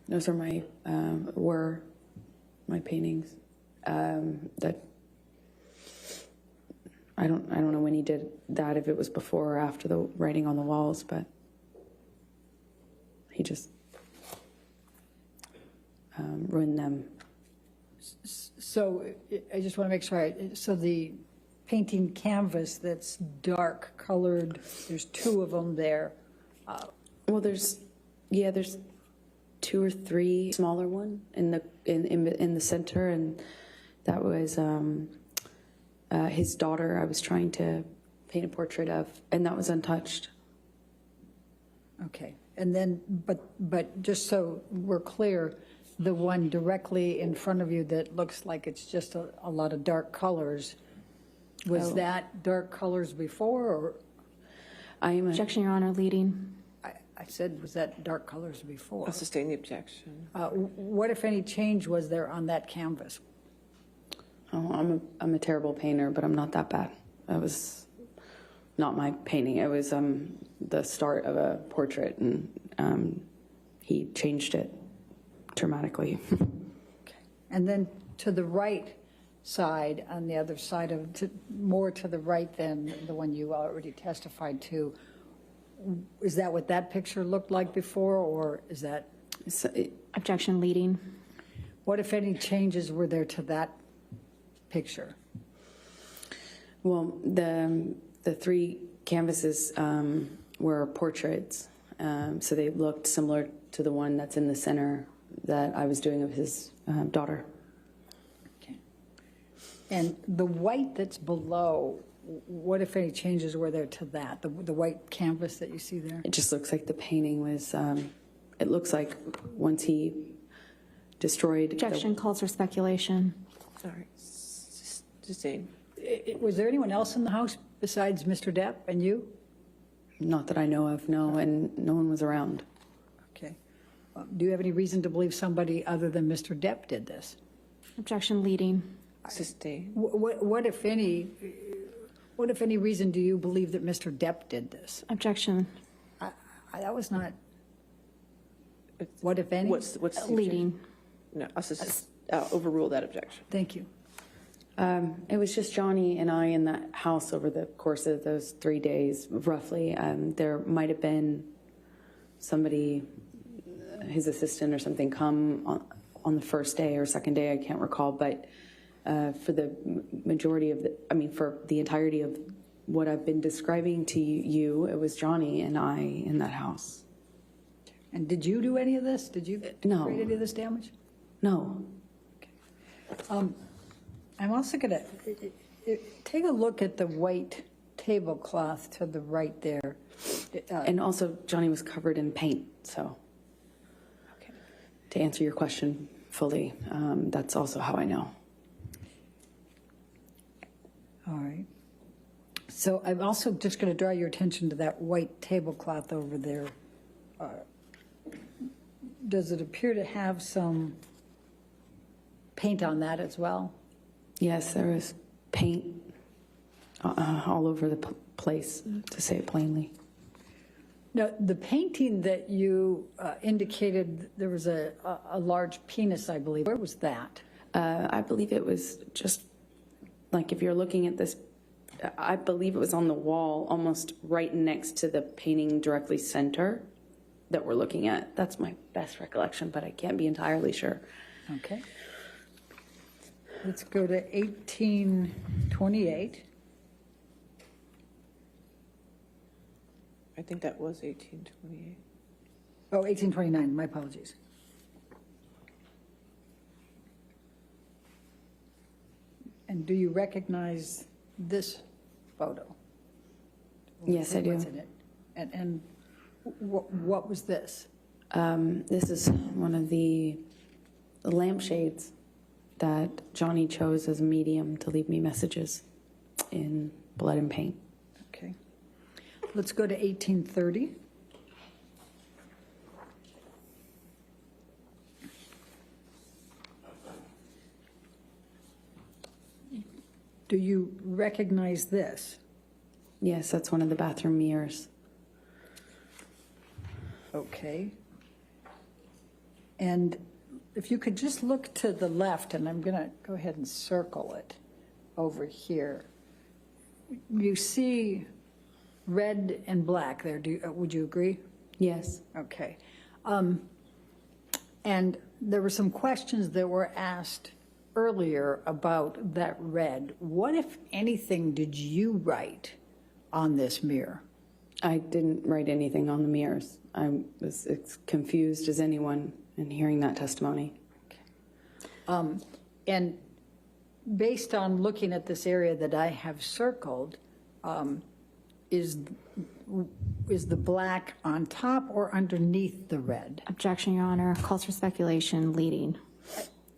Those are were my paintings. That I don't know when he did that, if it was before or after the writing on the walls, but he just ruined them. So I just want to make sure, so the painting canvas that's dark colored, there's two of them there. Well, there's two or three smaller one in the center, and that was his daughter. I was trying to paint a portrait of, and that was untouched. Okay, and then, but just so we're clear, the one directly in front of you that looks like it's just a lot of dark colors, was that dark colors before, or? Objection, Your Honor, leading. I said, was that dark colors before? I'll sustain the objection. What, if any, change was there on that canvas? Oh, I'm a terrible painter, but I'm not that bad. That was not my painting. It was the start of a portrait, and he changed it dramatically. Okay. And then to the right side, on the other side more to the right than the one you already testified to, is that what that picture looked like before, or is that? Objection, leading. What, if any, changes were there to that picture? Well, the three canvases were portraits, so they looked similar to the one that's in the center that I was doing of his daughter. Okay. And the white that's below, what, if any, changes were there to that, the white canvas that you see there? It just looks like the painting was, it looks like once he destroyed. Objection calls for speculation. All right. Sustain. Was there anyone else in the house besides Mr. Depp and you? Not that I know of, no, and no one was around. Okay. Do you have any reason to believe somebody other than Mr. Depp did this? Objection, leading. Sustain. What if any reason do you believe that Mr. Depp did this? Objection. That was not, what if any? What's the Leading. No, I'll overrule that objection. Thank you. It was just Johnny and I in that house over the course of those 3 days, roughly. There might have been somebody, his assistant or something, come on the first day or second day, I can't recall, but for the majority of for the entirety of what I've been describing to you, it was Johnny and I in that house. And did you do any of this? Did you No. create any of this damage? No. I'm also going to take a look at the white tablecloth to the right there. And also, Johnny was covered in paint, so to answer your question fully, that's also how I know. All right. So I'm also just going to draw your attention to that white tablecloth over there. Does it appear to have some paint on that as well? Yes, there was paint all over the place, to say it plainly. Now, the painting that you indicated, there was a large penis, I believe. Where was that? I believe it was just, like if you're looking at this, I believe it was on the wall, almost right next to the painting directly center that we're looking at. That's my best recollection, but I can't be entirely sure. Okay. Let's go to 1828. I think that was 1828. Oh, 1829, my apologies. And do you recognize this photo? Yes, I do. What's in it? And what was this? This is one of the lampshades that Johnny chose as a medium to leave me messages in blood and paint. Okay. Let's go to 1830. Do you recognize this? Yes, that's one of the bathroom mirrors. Okay. And if you could just look to the left, and I'm going to go ahead and circle it over here. You see red and black there. Would you agree? Yes. Okay. And there were some questions that were asked earlier about that red. What, if anything, did you write on this mirror? I didn't write anything on the mirrors. I was as confused as anyone in hearing that testimony. And based on looking at this area that I have circled, is the black on top or underneath the red? Objection, Your Honor. Calls for speculation. Leading.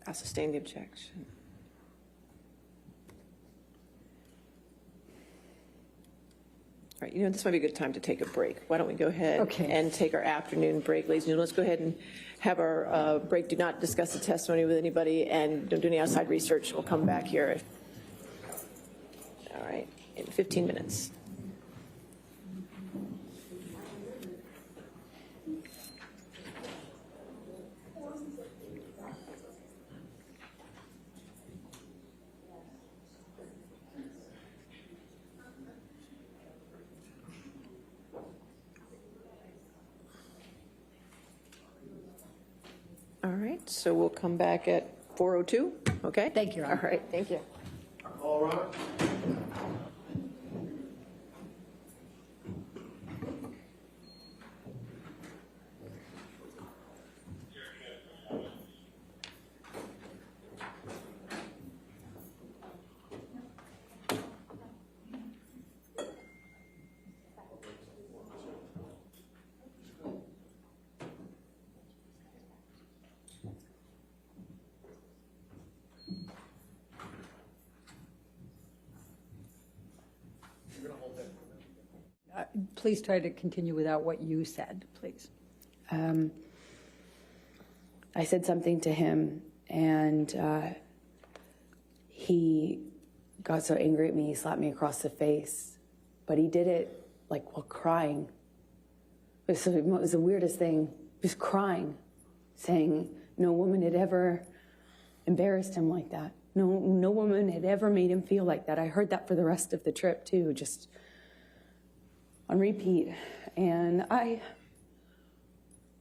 I'll sustain the objection. All right, this might be a good time to take a break. Why don't we go ahead and take our afternoon break, ladies and gentlemen. Let's go ahead and have our break. Do not discuss the testimony with anybody, and don't do any outside research. We'll come back here. All right, in 15 minutes. All right, so we'll come back at 4:02, okay? Thank you, Your Honor. All right, thank you. All right. Please try to continue without what you said, please. I said something to him, and he got so angry at me, he slapped me across the face, but he did it like while crying. It was the weirdest thing. He was crying, saying no woman had ever embarrassed him like that. No woman had ever made him feel like that. I heard that for the rest of the trip too, just on repeat. And I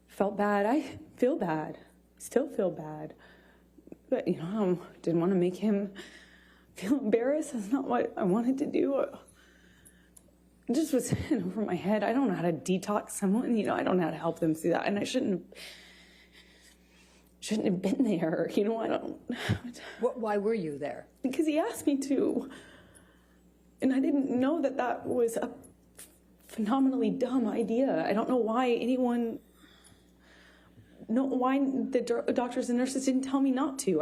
felt bad. I feel bad. Still feel bad. But, you know, I didn't want to make him feel embarrassed. That's not what I wanted to do. It just was in over my head. I don't know how to detox someone. You know, I don't know how to help them through that. And I shouldn't have been there. You know, I don't. Why were you there? Because he asked me to. And I didn't know that that was a phenomenally dumb idea. I don't know why why the doctors and nurses didn't tell me not to.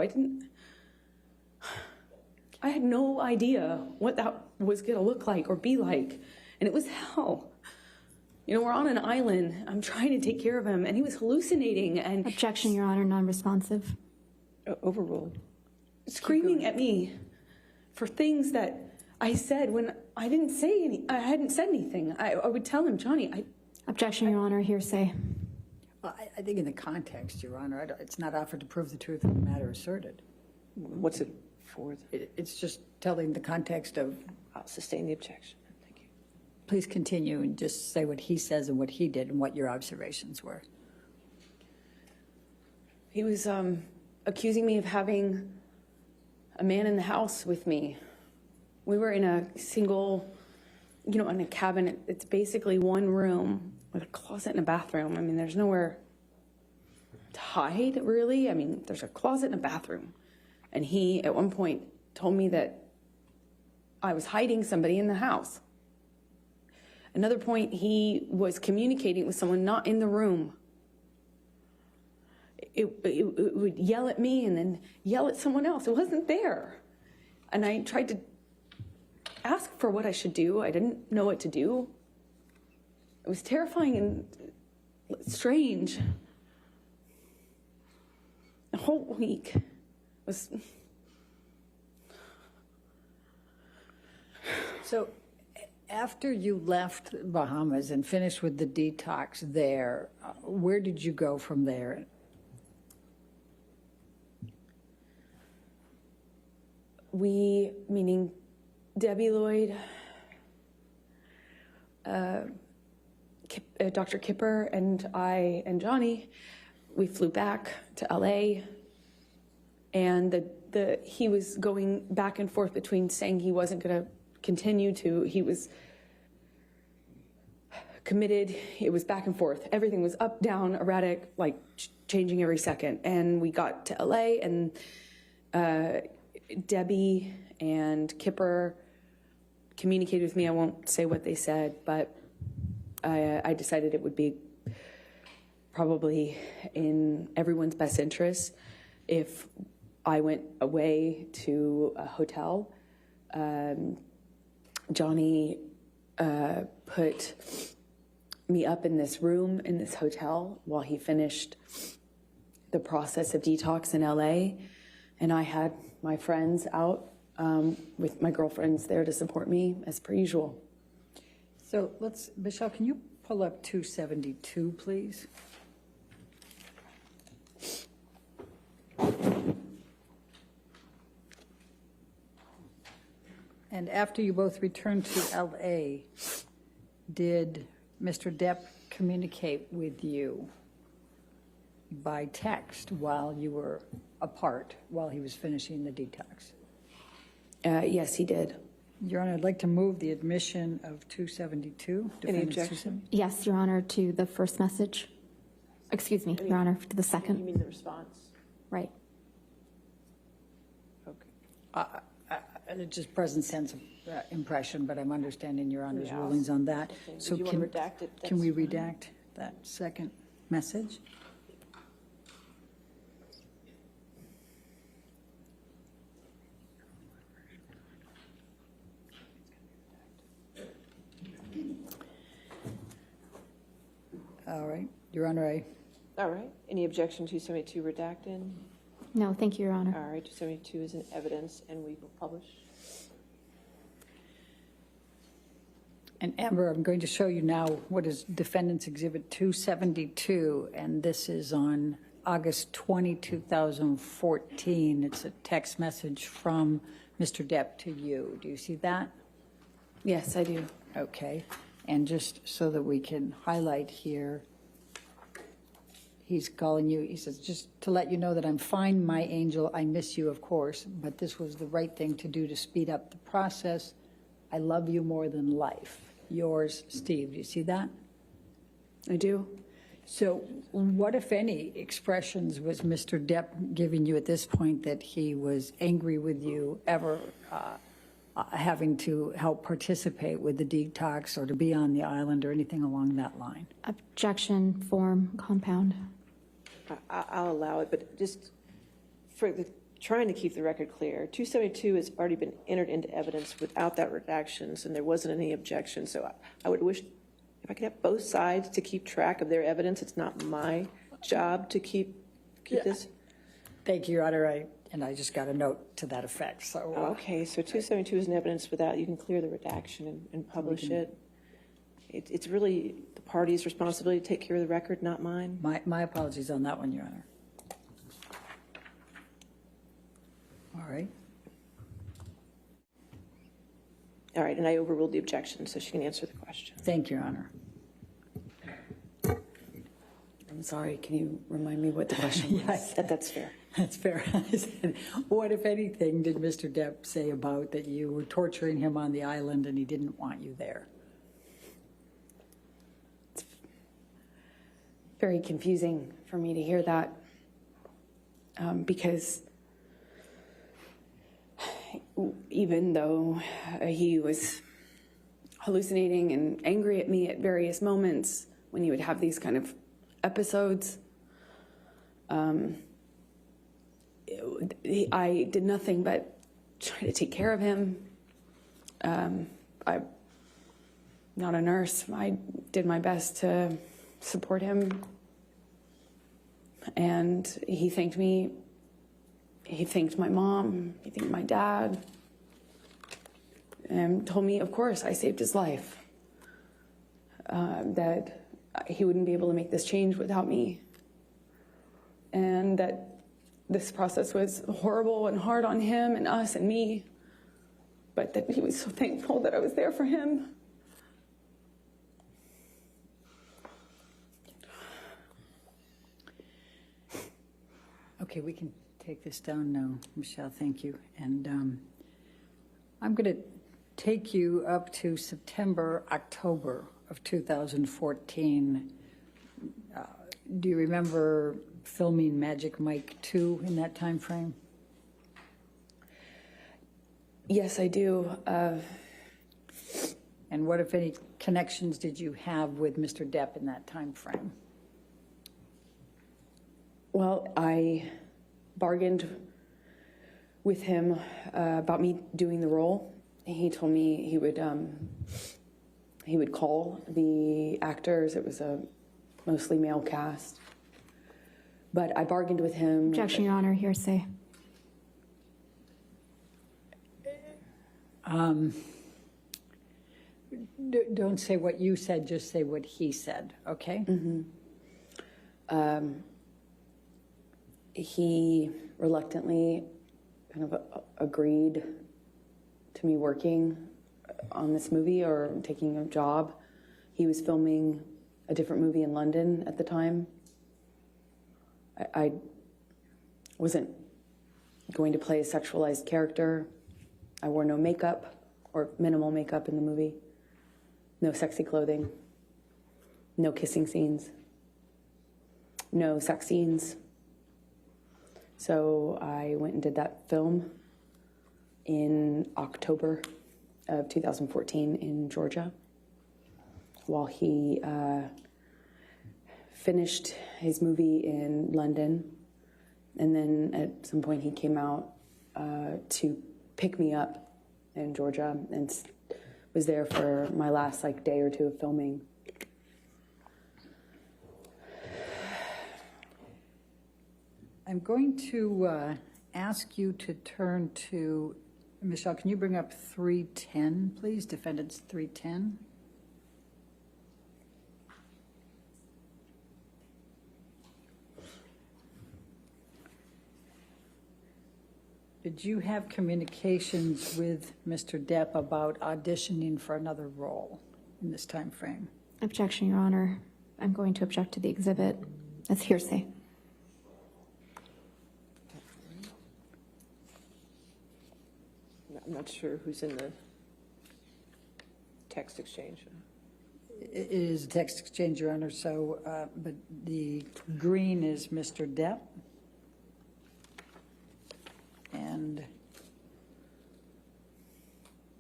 I had no idea what that was going to look like or be like. And it was hell. You know, we're on an island. I'm trying to take care of him, and he was hallucinating and... Objection, Your Honor, non-responsive. Overruled. Screaming at me for things that I said when I didn't say I hadn't said anything. I would tell him, Johnny, Objection, Your Honor, hearsay. Well, I think in the context, Your Honor, it's not offered to prove the truth of the matter asserted. What's it for? It's just telling the context of... I'll sustain the objection. Thank you. Please continue and just say what he says and what he did and what your observations were. He was accusing me of having a man in the house with me. We were in a single, you know, in a cabin. It's basically one room with a closet and a bathroom. I mean, there's nowhere to hide, really. I mean, there's a closet and a bathroom. And he, at one point, told me that I was hiding somebody in the house. Another point, he was communicating with someone not in the room. It would yell at me and then yell at someone else. It wasn't there. And I tried to ask for what I should do. I didn't know what to do. It was terrifying and strange. The whole week was... So after you left Bahamas and finished with the detox there, where did you go from there? We, meaning Debbie Lloyd, Dr. Kipper, and I and Johnny, we flew back to LA, and he was going back and forth between saying he wasn't going to continue to, he was committed. It was back and forth. Everything was up, down, erratic, like changing every second. And we got to LA, and Debbie and Kipper communicated with me. I won't say what they said, but I decided it would be probably in everyone's best interest if I went away to a hotel. Johnny put me up in this room in this hotel while he finished the process of detox in LA, and I had my friends out with my girlfriends there to support me as per usual. So Michelle, can you pull up 272, please? And after you both returned to LA, did Mr. Depp communicate with you by text while you were apart, while he was finishing the detox? Yes, he did. Your Honor, I'd like to move the admission of 272. Any objection? Yes, Your Honor, to the first message. Excuse me, Your Honor, to the You second. mean the response? Right. Okay. It's just present sense of impression, but I'm understanding Your Honor's Yeah. rulings on that. Okay. So If you want to redact it, can we that's fine. redact that second message? All right, Your Honor, All right. Any objection to 272 redacted? No, thank you, Your Honor. All right, 272 is in evidence, and we will publish. And Amber, I'm going to show you now what is Defendant's Exhibit 272, and this is on August 20, 2014. It's a text message from Mr. Depp to you. Do you see that? Yes, I do. Okay. And just so that we can highlight here, he's calling you, he says, just to let you know that I'm fine, my angel. I miss you, of course, but this was the right thing to do to speed up the process. I love you more than life. Yours, Steve. Do you see that? I do. So what, if any, expressions was Mr. Depp giving you at this point that he was angry with you ever having to help participate with the detox or to be on the island or anything along that line? Objection, form, compound. I'll allow it, but just for trying to keep the record clear, 272 has already been entered into evidence without that redactions, and there wasn't any objection. So I would wish if I could have both sides to keep track of their evidence. It's not my job to keep this. Thank you, Your Honor. And I just got a note to that effect. So Okay, so 272 is in evidence without, you can clear the redaction and publish it. It's really the party's responsibility to take care of the record, not mine. my apologies on that one, Your Honor. All right. All right, and I overruled the objection, so she can answer the question. Thank you, Your Honor. I'm sorry, can you remind me what the question was? Yes, That's fair. that's fair. I said, what, if anything, did Mr. Depp say about that you were torturing him on the island and he didn't want you there? Very confusing for me to hear that because even though he was hallucinating and angry at me at various moments when he would have these kind of episodes, I did nothing but try to take care of him. I'm not a nurse. I did my best to support him. And he thanked me. He thanked my mom. He thanked my dad. And told me, of course, I saved his life. That he wouldn't be able to make this change without me. And that this process was horrible and hard on him and us and me. But that he was so thankful that I was there for him. Okay, we can take this down now, Michelle, thank you. And I'm going to take you up to September, October of 2014. Do you remember filming Magic Mike 2 in that time frame? Yes, I do. And what, if any, connections did you have with Mr. Depp in that time frame? Well, I bargained with him about me doing the role. He told me he would call the actors. It was a mostly male cast. But I bargained with him. Objection, Your Honor, hearsay. Don't say what you said, just say what he said, okay? Mm-hmm. He reluctantly kind of agreed to me working on this movie or taking a job. He was filming a different movie in London at the time. I wasn't going to play a sexualized character. I wore no makeup or minimal makeup in the movie. No sexy clothing. No kissing scenes. No sex scenes. So I went and did that film in October of 2014 in Georgia while he finished his movie in London. And then at some point he came out to pick me up in Georgia and was there for my last day or two of filming. I'm going to ask you to turn to, Michelle, can you bring up 310, please? Defendants 310. Did you have communications with Mr. Depp about auditioning for another role in this time frame? Objection, Your Honor. I'm going to object to the exhibit. That's hearsay. I'm not sure who's in the text exchange. It is a text exchange, Your Honor, so, but the green is Mr. Depp. And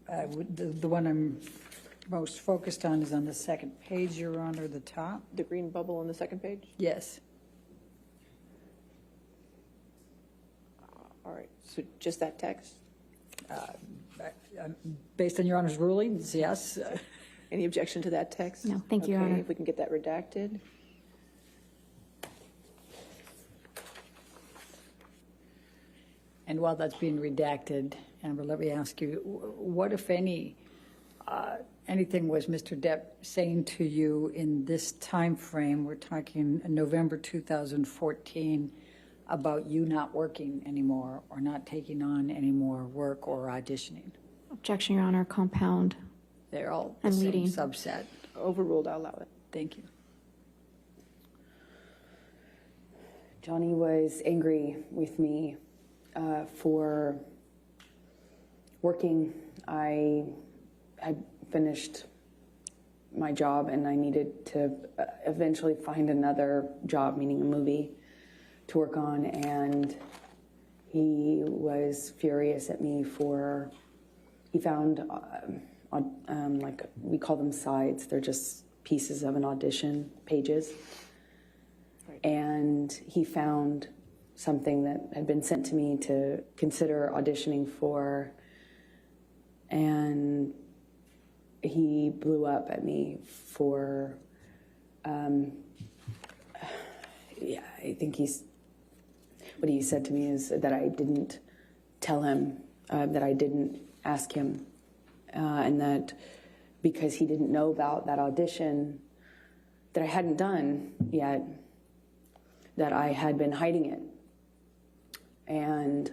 the one I'm most focused on is on the second page, Your Honor, the top. The green bubble on the second page? Yes. All right, so just that text? Based on Your Honor's rulings, yes. Any objection to that text? No, thank you, Your Okay, Honor. if we can get that redacted. And while that's being redacted, Amber, let me ask you, what, if anything was Mr. Depp saying to you in this time frame, we're talking November 2014, about you not working anymore or not taking on any more work or auditioning? Objection, Your Honor. Compound. They're all the I'm same leading. subset. Overruled, I'll allow it. Thank you. Johnny was angry with me for working. I finished my job and I needed to eventually find another job, meaning a movie, to work on, and he was furious at me for, he found, like, we call them sides, they're just pieces of an audition, pages, and he found something that had been sent to me to consider auditioning for, and he blew up at me for, yeah, I think what he said to me is that I didn't tell him, that I didn't ask him, and that because he didn't know about that audition that I hadn't done yet, that I had been hiding it. And